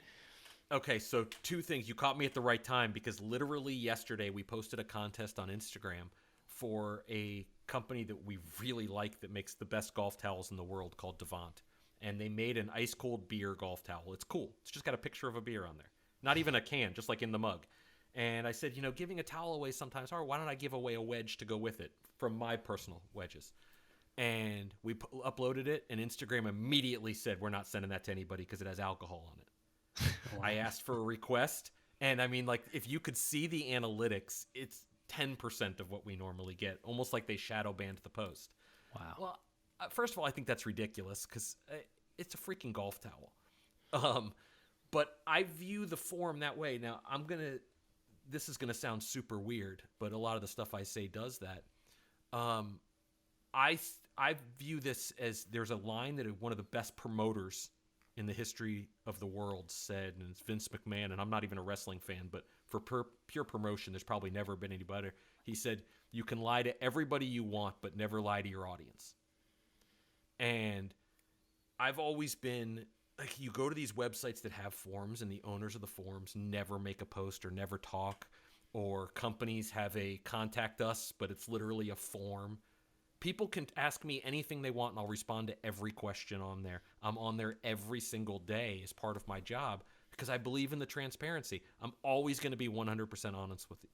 Okay, so 2 things. You caught me at the right time because literally yesterday we posted a contest on Instagram for a company that we really like that makes the best golf towels in the world called Devant. And they made an ice-cold beer golf towel. It's cool. It's just got a picture of a beer on there. Not even a can, just like in the mug. And I said, you know, giving a towel away sometimes hard. Why don't I give away a wedge to go with it from my personal wedges? And we uploaded it, and Instagram immediately said, we're not sending that to anybody because it has alcohol on it. I asked for a request, and I mean, like, if you could see the analytics, it's 10% of what we normally get, almost like they shadow banned the post. Wow. Well, first of all, I think that's ridiculous because it's a freaking golf towel. But I view the forum that way. Now, this is going to sound super weird, but a lot of the stuff I say does that. I view this as there's a line that one of the best promoters in the history of the world said, and it's Vince McMahon, and I'm not even a wrestling fan, but for pure promotion, there's probably never been any better. He said, you can lie to everybody you want, but never lie to your audience. And I've always been, like, you go to these websites that have forums, and the owners of the forums never make a post or never talk, or companies have a contact us, but it's literally a form. People can ask me anything they want, and I'll respond to every question on there. I'm on there every single day as part of my job because I believe in the transparency. I'm always going to be 100%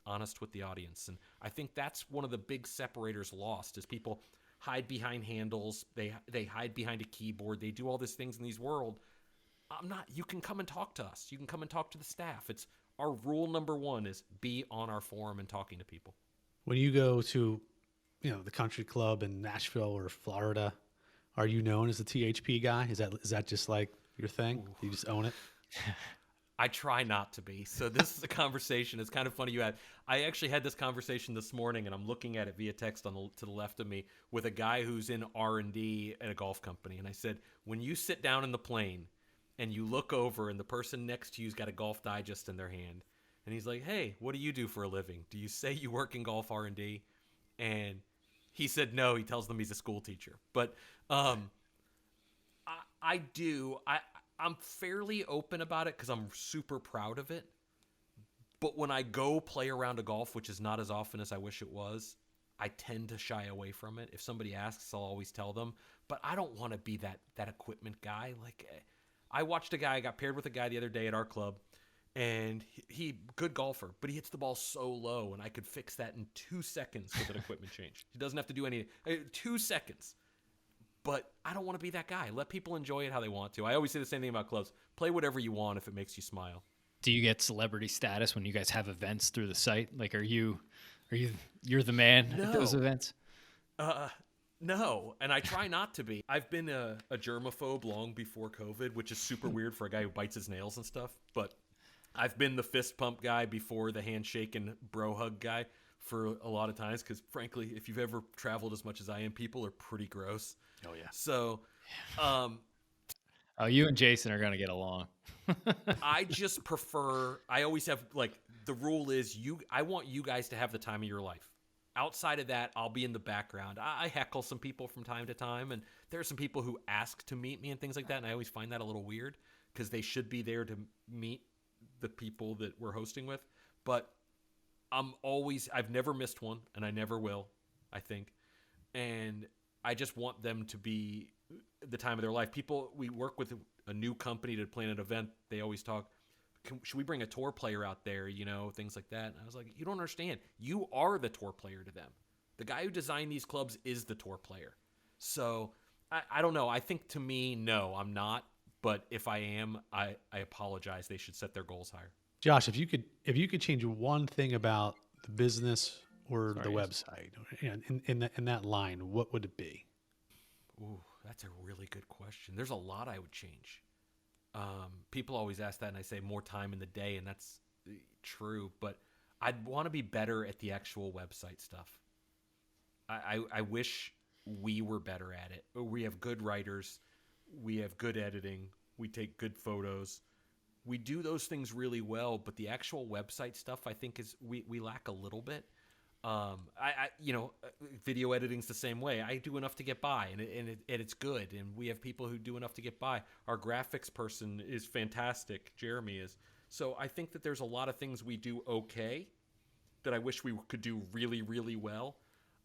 honest with the audience. And I think that's one of the big separators lost is people hide behind handles. They hide behind a keyboard. They do all these things in these world. You can come and talk to us. You can come and talk to the staff. It's our rule number one is be on our forum and talking to people. When you go to, the country club in Nashville or Florida, are you known as the THP guy? Is that just like your thing? Ooh. You just own it? I try not to be. So this is a conversation. It's kind of funny I actually had this conversation this morning, and I'm looking at it via text to the left of me with a guy who's in R&D at a golf company. And I said, when you sit down in the plane and you look over and the person next to you's got a Golf Digest in their hand, and he's like, hey, what do you do for a living? Do you say you work in golf R&D? And he said no. He tells them he's a school teacher. But I do. I'm fairly open about it because I'm super proud of it. But when I go play around a golf, which is not as often as I wish it was, I tend to shy away from it. If somebody asks, I'll always tell them. But I don't want to be that equipment guy. Like, I watched I got paired with a guy the other day at our club, and he good golfer, but he hits the ball so low, and I could fix that in 2 seconds with an equipment change. He doesn't have to do anything. 2 seconds. But I don't want to be that guy. Let people enjoy it how they want to. I always say the same thing about clubs. Play whatever you want if it makes you smile. Do you get celebrity status when you guys have events through the site? Like, you're the man at those events? No, and I try not to be. I've been a germaphobe long before COVID, which is super weird for a guy who bites his nails and stuff. But I've been the fist pump guy before the handshake and bro hug guy for a lot of times because, frankly, if you've ever traveled as much as I am, people are pretty gross. Oh, yeah. So, you and Jason are going to get along. I just prefer, I always have, like, the rule is I want you guys to have the time of your life. Outside of that, I'll be in the background. I heckle some people from time to time, and there are some people who ask to meet me and things like that, and I always find that a little weird because they should be there to meet the people that we're hosting with. But I've never missed one, and I never will, I think. And I just want them to be the time of their life. We work with a new company to plan an event. They always talk, should we bring a tour player out there, things like that. And I was like, you don't understand. You are the tour player to them. The guy who designed these clubs is the tour player. So I don't know. I think to me, no, I'm not. But if I am, I apologize. They should set their goals higher. Josh, if you could change one thing about the business or the website in that line, what would it be? Ooh, that's a really good question. There's a lot I would change. People always ask that, and I say more time in the day, and that's true. But I'd want to be better at the actual website stuff. I wish we were better at it. We have good writers. We have good editing. We take good photos. We do those things really well, but the actual website stuff, I think, is we lack a little bit. Video editing's the same way. I do enough to get by, and it's good. And we have people who do enough to get by. Our graphics person is fantastic. Jeremy is. So I think that there's a lot of things we do okay that I wish we could do really, really well.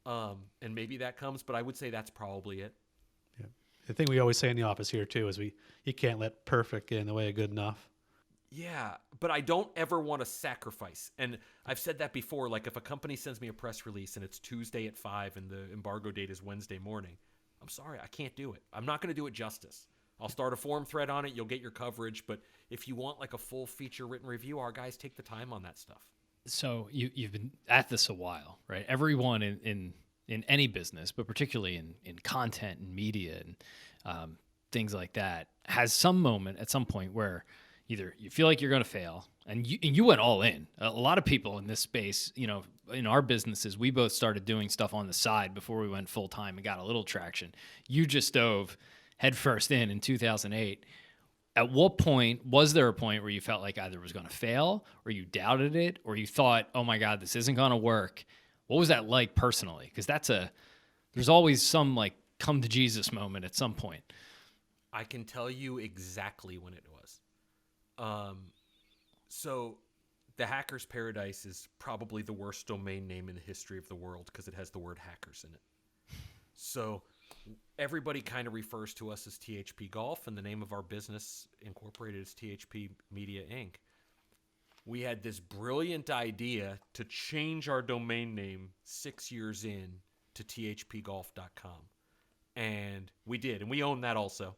And maybe that comes, but I would say that's probably it. Yeah. The thing we always say in the office here too is you can't let perfect get in the way of good enough. Yeah, but I don't ever want to sacrifice. And I've said that before. Like, if a company sends me a press release and it's Tuesday at 5 and the embargo date is Wednesday morning, I'm sorry, I can't do it. I'm not going to do it justice. I'll start a forum thread on it. You'll get your coverage. But if you want like a full feature written review, our guys take the time on that stuff. So you've been at this a while, right? Everyone in any business, but particularly in content and media and things like that, has some moment at some point where either you feel like you're going to fail, and you went all in. A lot of people in this space, you know, in our businesses, we both started doing stuff on the side before we went full time and got a little traction. You just dove headfirst in 2008. At what point, was there a point where you felt like either it was going to fail or you doubted it or you thought, oh my God, this isn't going to work? What was that like personally? Because there's always some like come to Jesus moment at some point. I can tell you exactly when it was. So the Hacker's Paradise is probably the worst domain name in the history of the world because it has the word hackers in it. So everybody kind of refers to us as THP Golf, and the name of our business incorporated is THP Media Inc. We had this brilliant idea to change our domain name 6 years in to thpgolf.com. And we did, and we own that also.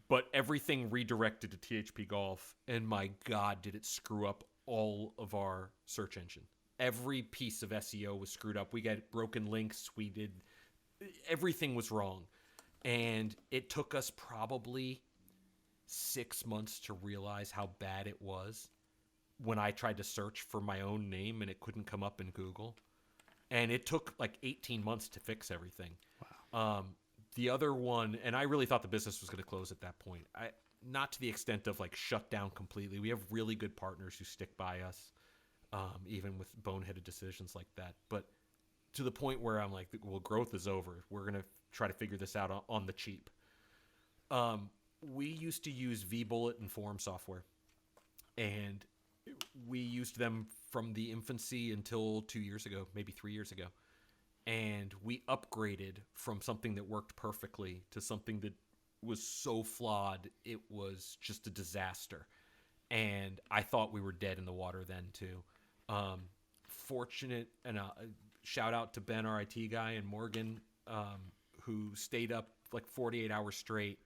But everything redirected to THP Golf, and my God, did it screw up all of our search engine. Every piece of SEO was screwed up. We got broken links. Everything was wrong. And it took us probably 6 months to realize how bad it was when I tried to search for my own name and it couldn't come up in Google. And it took like 18 months to fix everything. Wow. The other one, and I really thought the business was going to close at that point. Not to the extent of like shut down completely. We have really good partners who stick by us, even with boneheaded decisions like that. But to the point where I'm like, well, growth is over. We're going to try to figure this out on the cheap. We used to use vBullet and forum software, and we used them from the infancy until 2 years ago, maybe 3 years ago. And we upgraded from something that worked perfectly to something that was so flawed, it was just a disaster. And I thought we were dead in the water then too. Fortunate, and shout out to Ben, our IT guy, and Morgan, who stayed up like 48 hours straight,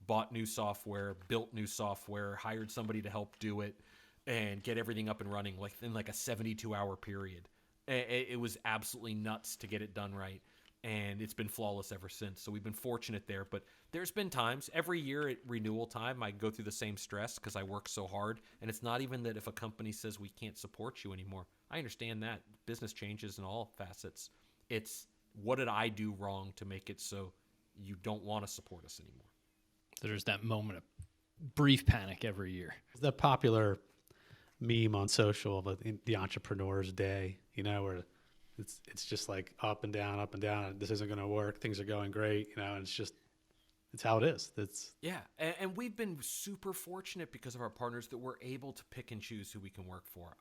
bought new software, built new software, hired somebody to help do it, and get everything up and running like in like a 72-hour period. It was absolutely nuts to get it done right, and it's been flawless ever since. So we've been fortunate there, but there's been times every year at renewal time I go through the same stress because I work so hard, and it's not even that if a company says we can't support you anymore. I understand that. Business changes in all facets. It's what did I do wrong to make it so you don't want to support us anymore? So there's that moment of brief panic every year. The popular meme on social of the entrepreneur's day, you know, where it's just like up and down. This isn't going to work. Things are going great, you know, and it's how it is. Yeah. And we've been super fortunate because of our partners that we're able to pick and choose who we can work for.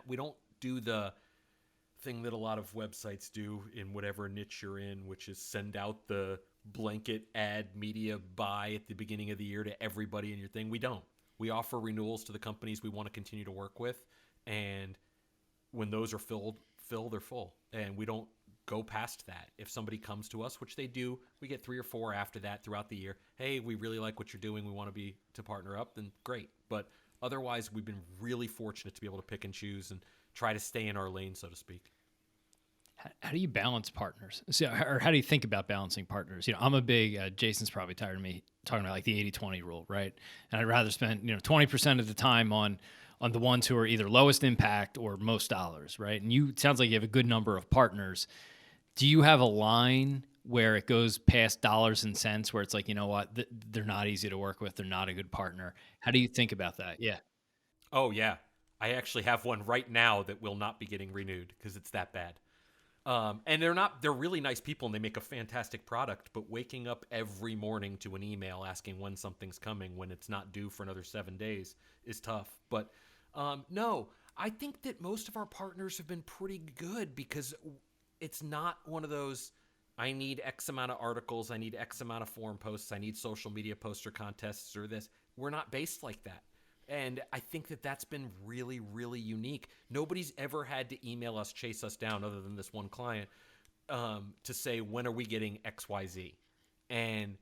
We don't do the thing that a lot of websites do in whatever niche you're in, which is send out the blanket ad media buy at the beginning of the year to everybody in your thing. We don't. We offer renewals to the companies we want to continue to work with, and when those are filled, they're full, and we don't go past that. If somebody comes to us, which they do, we get 3 or 4 after that throughout the year. Hey, we really like what you're doing. We want to partner up, then great. But otherwise, we've been really fortunate to be able to pick and choose and try to stay in our lane, so to speak. How do you balance partners? So, or how do you think about balancing partners? You know, I'm a big, Jason's probably tired of me talking about like the 80-20 rule, right? And I'd rather spend, 20% of the time on the ones who are either lowest impact or most dollars, right? And it sounds like you have a good number of partners. Do you have a line where it goes past dollars and cents where it's like, you know what, they're not easy to work with. They're not a good partner. How do you think about that? Yeah. Oh yeah. I actually have one right now that will not be getting renewed because it's that bad. And they're really nice people and they make a fantastic product, but waking up every morning to an email asking when something's coming when it's not due for another 7 days is tough. But no, I think that most of our partners have been pretty good because it's not one of those, I need X amount of articles, I need X amount of forum posts, I need social media poster contests or this. We're not based like that. And I think that that's been really, really unique. Nobody's ever had to email us, chase us down, other than this one client, to say, when are we getting XYZ? And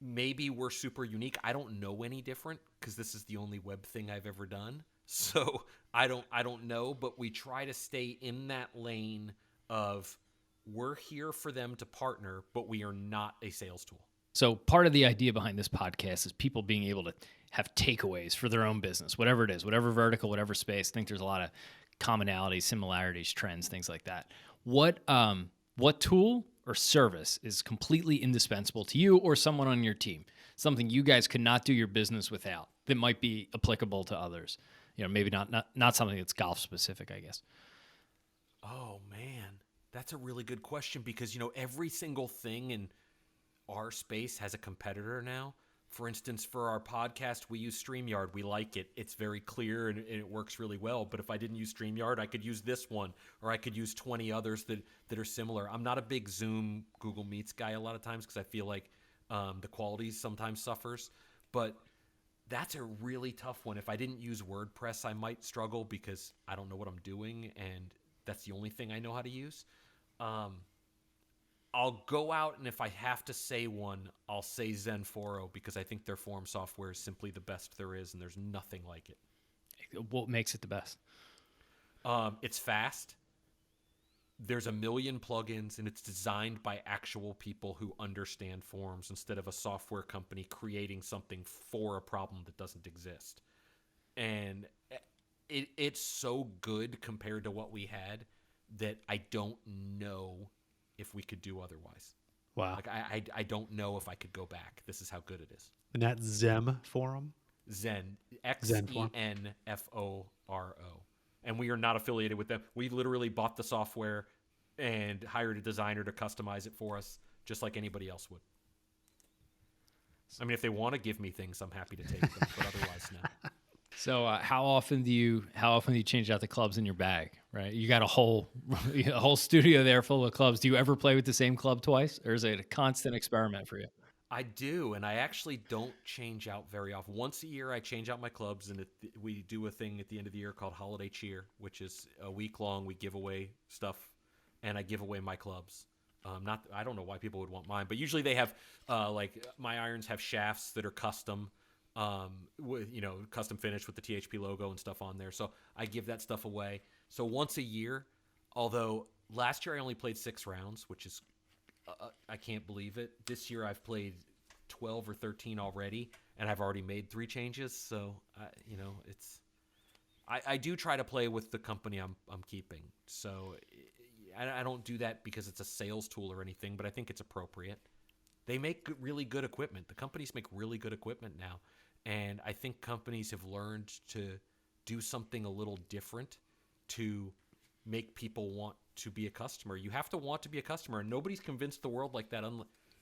maybe we're super unique. I don't know any different because this is the only web thing I've ever done. So I don't know, but we try to stay in that lane of we're here for them to partner, but we are not a sales tool. So part of the idea behind this podcast is people being able to have takeaways for their own business, whatever it is, whatever vertical, whatever space. I think there's a lot of commonalities, similarities, trends, things like that. What tool or service is completely indispensable to you or someone on your team? Something you guys could not do your business without that might be applicable to others. Maybe not something that's golf specific, I guess. Oh man, that's a really good question because every single thing in our space has a competitor now. For instance, for our podcast, we use StreamYard. We like it. It's very clear and it works really well. But if I didn't use StreamYard, I could use this one, or I could use 20 others that are similar. I'm not a big Zoom, Google Meets guy a lot of times because I feel like the quality sometimes suffers. But that's a really tough one. If I didn't use WordPress, I might struggle because I don't know what I'm doing, and that's the only thing I know how to use. I'll go out, and if I have to say one, I'll say Zenforo because I think their form software is simply the best there is, and there's nothing like it. What makes it the best? It's fast. There's a million plugins, and it's designed by actual people who understand forms instead of a software company creating something for a problem that doesn't exist. And it's so good compared to what we had that I don't know if we could do otherwise. Wow. Like I don't know if I could go back. This is how good it is. And that Zem forum? Zen. XENFORO. And we are not affiliated with them. We literally bought the software and hired a designer to customize it for us, just like anybody else would. I mean, if they want to give me things, I'm happy to take them, but otherwise, no. So how often do you change out the clubs in your bag? Right, you got a whole studio there full of clubs. Do you ever play with the same club twice, or is it a constant experiment for you? I do, and I actually don't change out very often. Once a year, I change out my clubs, and we do a thing at the end of the year called Holiday Cheer, which is a week long. We give away stuff, and I give away my clubs. I don't know why people would want mine, but usually they have like my irons have shafts that are custom. With custom finish with the THP logo and stuff on there. So I give that stuff away. So once a year, although last year I only played 6 rounds, which is I can't believe it. This year I've played 12 or 13 already, and I've already made 3 changes. So I do try to play with the company I'm keeping. So I don't do that because it's a sales tool or anything, but I think it's appropriate. They make really good equipment. The companies make really good equipment now. And I think companies have learned to do something a little different to make people want to be a customer. You have to want to be a customer. And nobody's convinced the world like that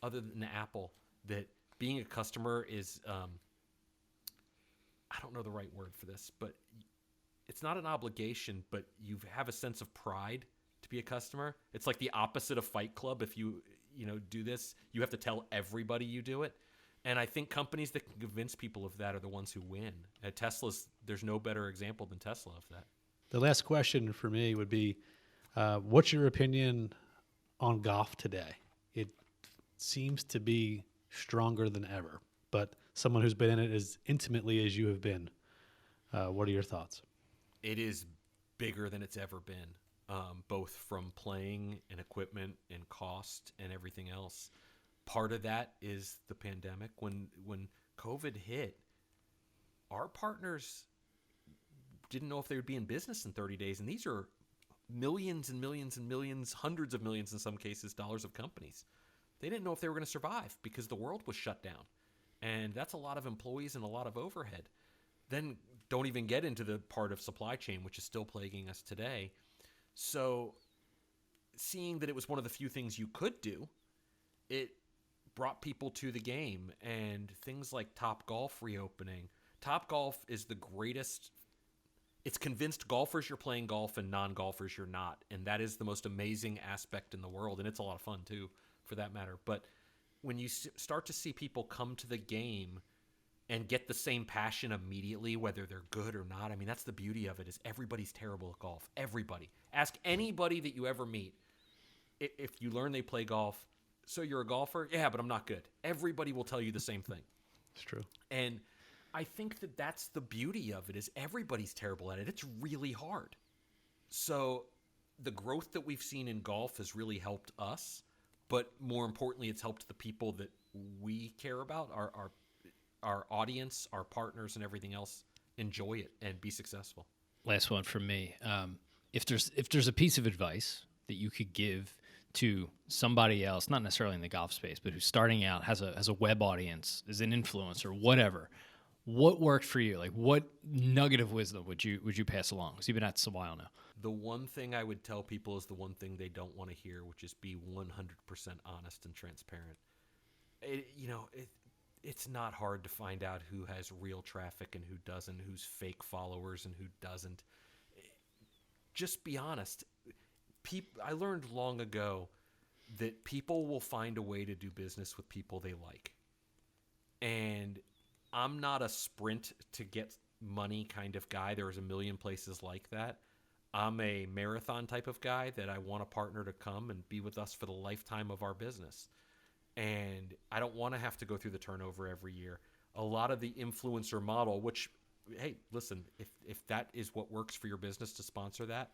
other than Apple, that being a customer is, I don't know the right word for this, but it's not an obligation, but you have a sense of pride to be a customer. It's like the opposite of Fight Club. If you do this, you have to tell everybody you do it. And I think companies that can convince people of that are the ones who win. At Tesla's, there's no better example than Tesla of that. The last question for me would be, what's your opinion on golf today? It seems to be stronger than ever, but someone who's been in it as intimately as you have been, what are your thoughts? It is bigger than it's ever been, both from playing and equipment and cost and everything else. Part of that is the pandemic. When COVID hit, our partners didn't know if they would be in business in 30 days. And these are millions and millions and millions, hundreds of millions in some cases, dollars of companies. They didn't know if they were going to survive because the world was shut down. And that's a lot of employees and a lot of overhead. Then don't even get into the part of supply chain, which is still plaguing us today. So seeing that it was one of the few things you could do, it brought people to the game. And things like Topgolf reopening. Topgolf is the greatest. It's convinced golfers you're playing golf and non-golfers you're not. And that is the most amazing aspect in the world. And it's a lot of fun too, for that matter. But when you start to see people come to the game and get the same passion immediately, whether they're good or not, I mean, that's the beauty of it, is everybody's terrible at golf. Everybody. Ask anybody that you ever meet. if you learn they play golf, so you're a golfer? Yeah, but I'm not good. Everybody will tell you the same thing. It's true. And I think that that's the beauty of it, is everybody's terrible at it. It's really hard. So the growth that we've seen in golf has really helped us, but more importantly, it's helped the people that we care about, our audience, our partners, and everything else enjoy it and be successful. Last one from me. If there's a piece of advice that you could give to somebody else, not necessarily in the golf space, but who's starting out, has a web audience, is an influencer, whatever, what worked for you? Like, what nugget of wisdom would you pass along? Because you've been at this a while now. The one thing I would tell people is the one thing they don't want to hear, which is be 100% honest and transparent. It's not hard to find out who has real traffic and who doesn't, who's fake followers and who doesn't. Just be honest. I learned long ago that people will find a way to do business with people they like. And I'm not a sprint to get money kind of guy. There's a million places like that. I'm a marathon type of guy that I want a partner to come and be with us for the lifetime of our business. And I don't want to have to go through the turnover every year. A lot of the influencer model, which, hey, listen, if that is what works for your business to sponsor that,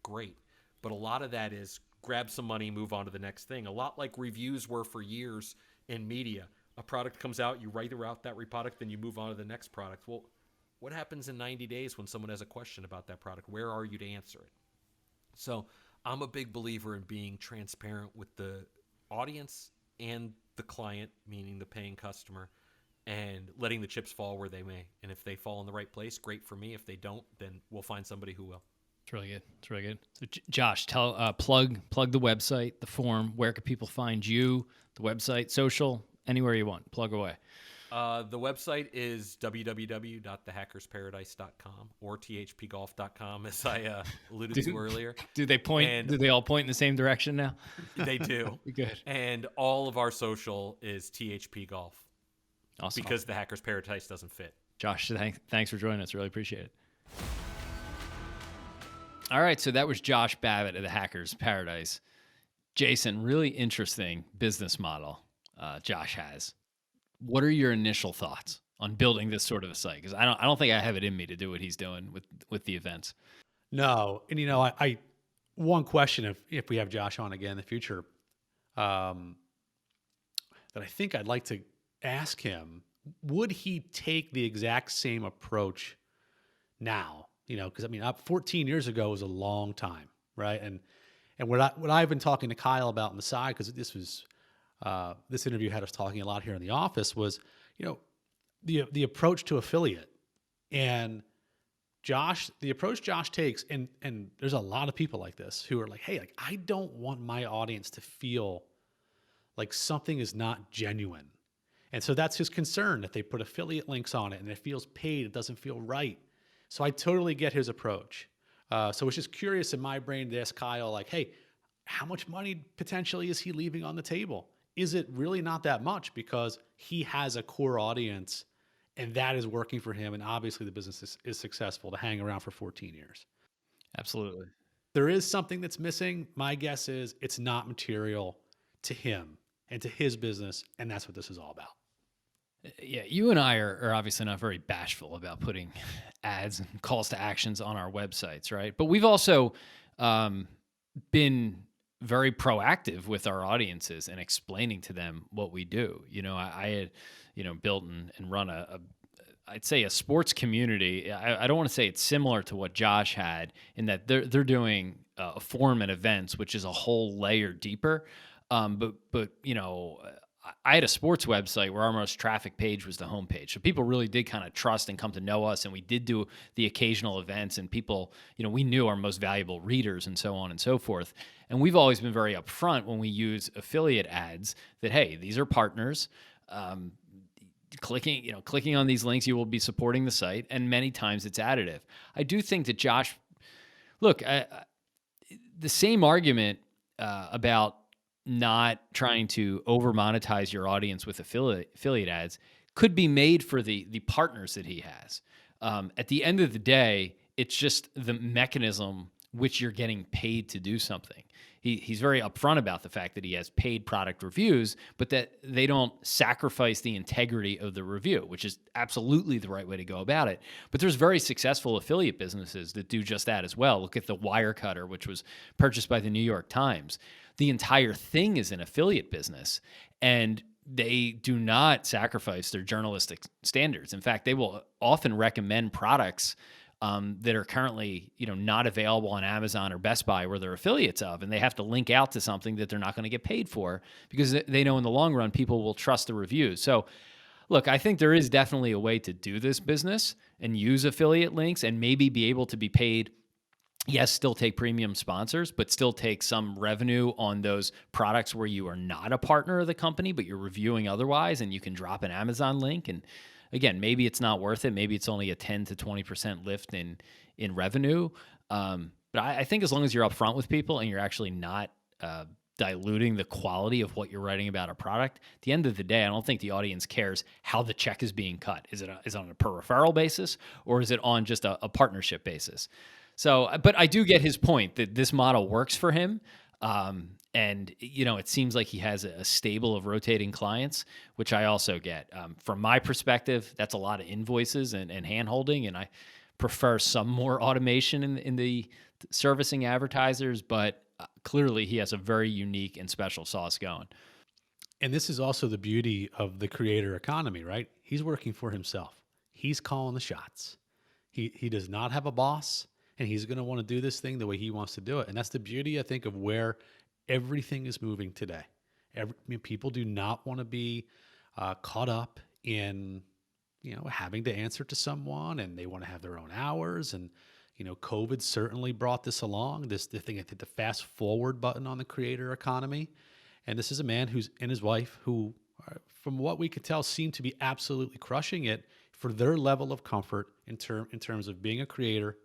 great. But a lot of that is grab some money, move on to the next thing. A lot like reviews were for years in media. A product comes out, you write about that product, then you move on to the next product. Well, what happens in 90 days when someone has a question about that product? Where are you to answer it? So I'm a big believer in being transparent with the audience and the client, meaning the paying customer, and letting the chips fall where they may. And if they fall in the right place, great for me. If they don't, then we'll find somebody who will. It's really good. It's really good. So, Josh, plug the website, the forum. Where can people find you? The website, social, anywhere you want. Plug away. The website is www.thehackersparadise.com or thpgolf.com, as I alluded to earlier. Do they all point in the same direction now? They do. Good. And all of our social is THP Golf. Awesome. Because the Hackers Paradise doesn't fit. Josh, thanks for joining us. Really appreciate it. All right, so that was Josh Babbitt of the Hackers Paradise. Jason, really interesting business model Josh has. What are your initial thoughts on building this sort of a site? Because I don't think I have it in me to do what he's doing with the events. No, and I one question if we have Josh on again in the future, that I think I'd like to ask him: would he take the exact same approach now? Because 14 years ago was a long time, right? And what I've been talking to Kyle about on the side, because this interview had us talking a lot here in the office, was the approach to affiliate. And Josh, the approach Josh takes, and there's a lot of people like this who are like, hey, like, I don't want my audience to feel like something is not genuine. And so that's his concern, that they put affiliate links on it and it feels paid, it doesn't feel right. So I totally get his approach. So it's just curious in my brain to ask Kyle, like, hey, how much money potentially is he leaving on the table? Is it really not that much because he has a core audience and that is working for him? And obviously the business is successful to hang around for 14 years. Absolutely. There is something that's missing. My guess is it's not material to him and to his business. And that's what this is all about. Yeah, you and I are obviously not very bashful about putting ads and calls to actions on our websites, right? But we've also been very proactive with our audiences and explaining to them what we do. I had, built and run I'd say a sports community. I don't want to say it's similar to what Josh had in that they're doing a forum and events, which is a whole layer deeper. But I had a sports website where our most traffic page was the homepage. So people really did kind of trust and come to know us. And we did do the occasional events, and people, we knew our most valuable readers and so on and so forth. And we've always been very upfront when we use affiliate ads that, hey, these are partners. Clicking on these links, you will be supporting the site. And many times it's additive. I do think that Josh, look, the same argument about not trying to over monetize your audience with affiliate ads could be made for the partners that he has. At the end of the day, it's just the mechanism which you're getting paid to do something. he's very upfront about the fact that he has paid product reviews, but that they don't sacrifice the integrity of the review, which is absolutely the right way to go about it. But there's very successful affiliate businesses that do just that as well. Look at the Wirecutter, which was purchased by the New York Times. The entire thing is an affiliate business, and they do not sacrifice their journalistic standards. In fact, they will often recommend products that are currently, not available on Amazon or Best Buy where they're affiliates of, and they have to link out to something that they're not going to get paid for because they know in the long run people will trust the reviews. So, look, I think there is definitely a way to do this business and use affiliate links and maybe be able to be paid. Yes, still take premium sponsors, but still take some revenue on those products where you are not a partner of the company, but you're reviewing otherwise, and you can drop an Amazon link. And again, maybe it's not worth it. Maybe it's only a 10 to 20% lift in revenue. But I think as long as you're upfront with people and you're actually not diluting the quality of what you're writing about a product, at the end of the day, I don't think the audience cares how the check is being cut. Is it on a per referral basis, or is it on just a partnership basis? So, but I do get his point that this model works for him. And, it seems like he has a stable of rotating clients, which I also get. From my perspective, that's a lot of invoices and hand-holding, and I prefer some more automation in the servicing advertisers, but clearly he has a very unique and special sauce going. And this is also the beauty of the creator economy, right? He's working for himself. He's calling the shots. He does not have a boss, and he's going to want to do this thing the way he wants to do it. And that's the beauty, I think, of where everything is moving today. People do not want to be caught up in, having to answer to someone, and they want to have their own hours. And, COVID certainly brought this along, the thing, I think, the fast forward button on the creator economy. And this is a man and his wife who, from what we could tell, seem to be absolutely crushing it for their level of comfort in terms of being a creator,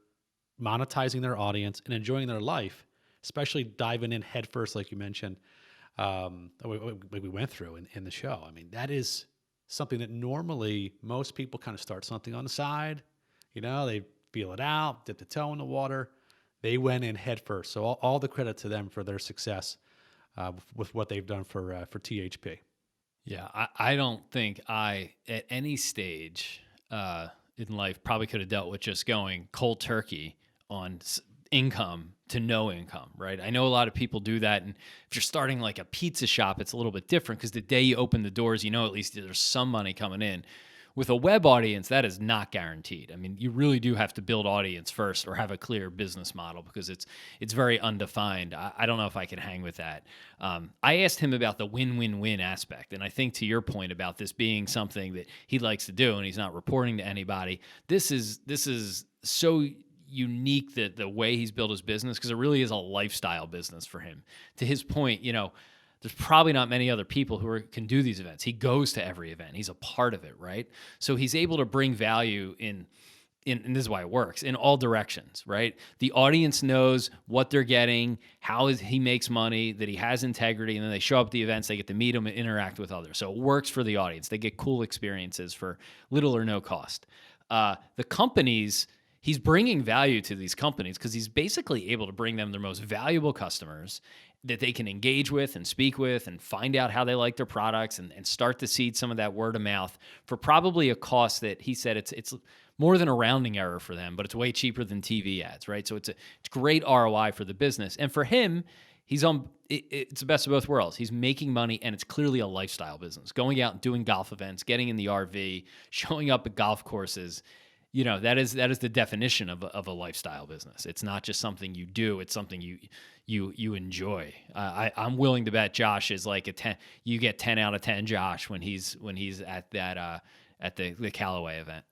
monetizing their audience, and enjoying their life, especially diving in headfirst, like you mentioned, like we went through in the show. I mean, that is something that normally most people kind of start something on the side. They feel it out, dip the toe in the water. They went in headfirst. So all the credit to them for their success with what they've done for THP. Yeah, I don't think I, at any stage in life, probably could have dealt with just going cold turkey on income to no income, right? I know a lot of people do that. And if you're starting like a pizza shop, it's a little bit different because the day you open the doors, at least there's some money coming in. With a web audience, that is not guaranteed. I mean, you really do have to build audience first or have a clear business model because it's very undefined. I don't know if I can hang with that. I asked him about the win-win-win aspect. And I think to your point about this being something that he likes to do and he's not reporting to anybody, this is so unique that the way he's built his business, because it really is a lifestyle business for him. To his point, there's probably not many other people who can do these events. He goes to every event. He's a part of it, right? So he's able to bring value in and this is why it works, in all directions, right? The audience knows what they're getting, how he makes money, that he has integrity, and then they show up at the events, they get to meet him and interact with others. So it works for the audience. They get cool experiences for little or no cost. The companies, he's bringing value to these companies because he's basically able to bring them their most valuable customers that they can engage with and speak with and find out how they like their products and start to seed some of that word of mouth for probably a cost that he said it's more than a rounding error for them, but it's way cheaper than TV ads, right? So it's great ROI for the business. And for him, it's the best of both worlds. He's making money, and it's clearly a lifestyle business. Going out and doing golf events, getting in the RV, showing up at golf courses, that is the definition of a lifestyle business. It's not just something you do; it's something you enjoy. I'm willing to bet Josh is like a 10. You get 10 out of 10, Josh, when he's at that at the Callaway event.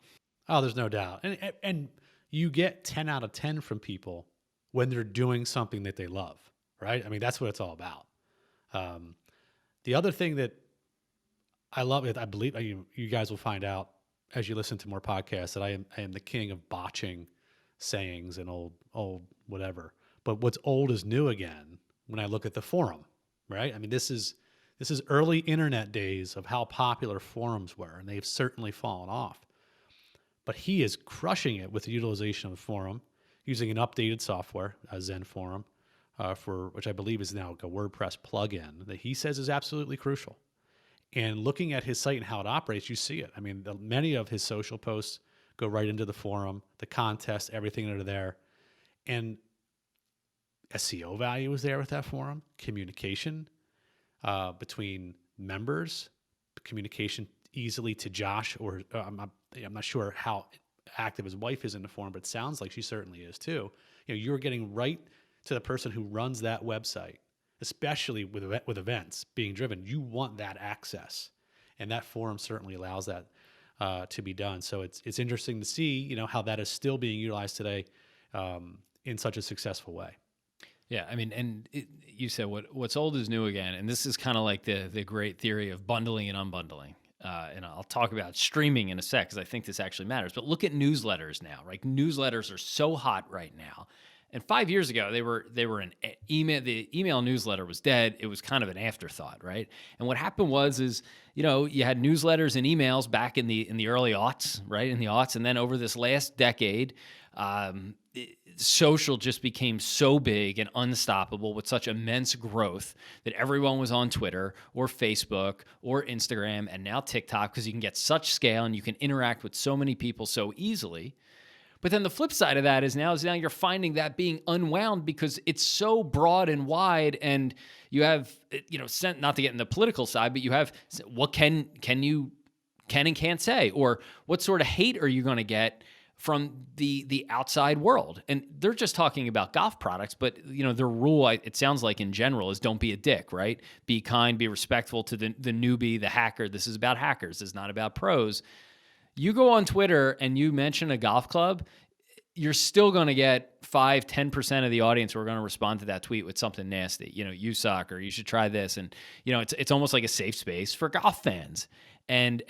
Oh, there's no doubt, and you get 10 out of 10 from people when they're doing something that they love, right? I mean, that's what it's all about. The other thing that I love, I believe you guys will find out as you listen to more podcasts, that I am the king of botching sayings and old whatever. But what's old is new again when I look at the forum, right? I mean, this is early internet days of how popular forums were, and they've certainly fallen off. But he is crushing it with the utilization of the forum, using an updated software, Zen Forum, for which I believe is now a WordPress plugin that he says is absolutely crucial. And looking at his site and how it operates, you see it. I mean, many of his social posts go right into the forum, the contest, everything under there. And SEO value is there with that forum, communication between members, communication easily to Josh, or I'm not sure how active his wife is in the forum, but it sounds like she certainly is too. You're getting right to the person who runs that website, especially with events being driven. You want that access, and that forum certainly allows that to be done. So it's interesting to see how that is still being utilized today in such a successful way. Yeah, I mean, and you said what's old is new again, and this is kind of like the great theory of bundling and unbundling. And I'll talk about streaming in a sec because I think this actually matters. But look at newsletters now, right? Newsletters are so hot right now. And 5 years ago, they were an email. The email newsletter was dead. It was kind of an afterthought, right? And what happened is you had newsletters and emails back in the early aughts, right? In the aughts, and then over this last decade, social just became so big and unstoppable with such immense growth that everyone was on Twitter or Facebook or Instagram and now TikTok because you can get such scale and you can interact with so many people so easily. But then the flip side of that is now you're finding that being unwound because it's so broad and wide, and you have, not to get in the political side, but you have what can you and can't say, or what sort of hate are you going to get from the outside world. And they're just talking about golf products, but their rule, it sounds like in general, is don't be a dick, right? Be kind, be respectful to the newbie, the hacker. This is about hackers. It's not about pros. You go on Twitter and you mention a golf club, you're still going to get 5-10% of the audience who are going to respond to that tweet with something nasty. You suck, or you should try this. And, it's almost like a safe space for golf fans. And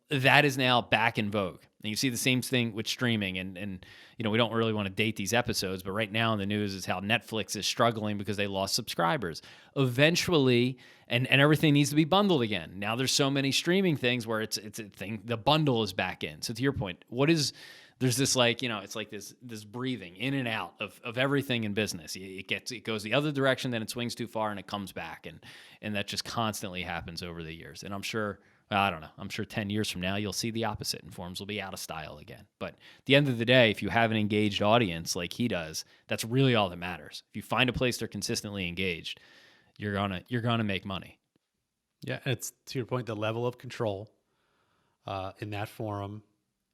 that is now back in vogue. And you see the same thing with streaming. And we don't really want to date these episodes, but right now in the news is how Netflix is struggling because they lost subscribers. Eventually, and everything needs to be bundled again. Now there's so many streaming things where it's a thing, the bundle is back in. So to your point, there's this it's like this breathing in and out of everything in business. It goes the other direction, then it swings too far and it comes back. And that just constantly happens over the years. And I'm sure 10 years from now, you'll see the opposite and forums will be out of style again. But at the end of the day, if you have an engaged audience like he does, that's really all that matters. If you find a place they're consistently engaged, you're gonna make money. Yeah, it's to your point, the level of control in that forum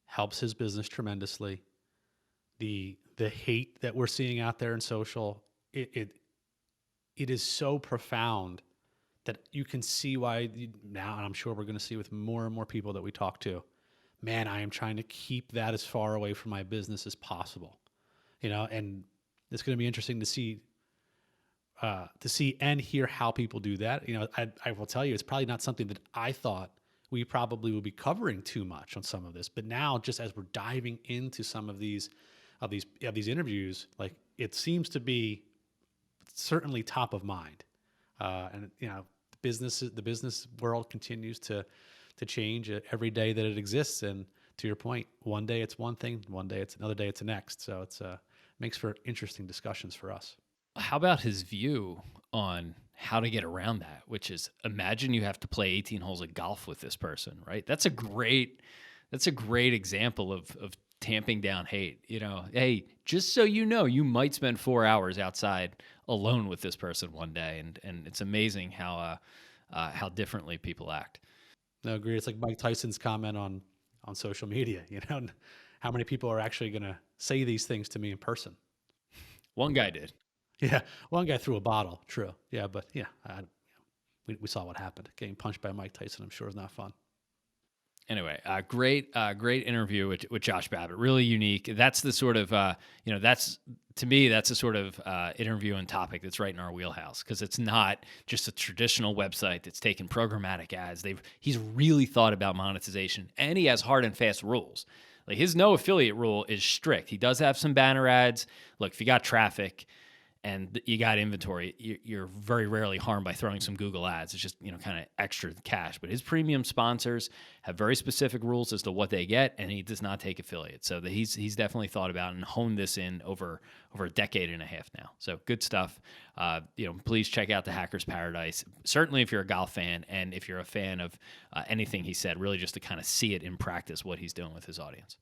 helps his business tremendously. The hate that we're seeing out there in social, it is so profound that you can see why now, and I'm sure we're going to see with more and more people that we talk to, man, I am trying to keep that as far away from my business as possible. And it's going to be interesting to see and hear how people do that. I will tell you, it's probably not something that I thought we probably would be covering too much on some of this, but now just as we're diving into some of these interviews, like it seems to be certainly top of mind. And the business world continues to change every day that it exists. And to your point, one day it's one thing, one day it's another day it's the next. So it's makes for interesting discussions for us. How about his view on how to get around that? Which is, imagine you have to play 18 holes of golf with this person, right? That's a great example of tamping down hate. Hey, just so you know, you might spend 4 hours outside alone with this person one day, and it's amazing how differently people act. No, I agree. It's like Mike Tyson's comment on social media. How many people are actually going to say these things to me in person? One guy did. Yeah, one guy threw a bottle. True. Yeah, but yeah, we saw what happened. Getting punched by Mike Tyson, I'm sure, is not fun. Anyway, great interview with Josh Babbitt. Really unique. That's the sort of that's the sort of interview and topic that's right in our wheelhouse, because it's not just a traditional website that's taken programmatic ads. He's really thought about monetization, and he has hard and fast rules. Like his no affiliate rule is strict. He does have some banner ads. Look, if you got traffic and you got inventory, you're very rarely harmed by throwing some Google ads. It's just, kind of extra cash. But his premium sponsors have very specific rules as to what they get, and he does not take affiliates. So he's definitely thought about and honed this in over a decade and a half now. So good stuff. Please check out the Hacker's Paradise. Certainly if you're a golf fan, and if you're a fan of anything he said, really just to kind of see it in practice, what he's doing with his audience.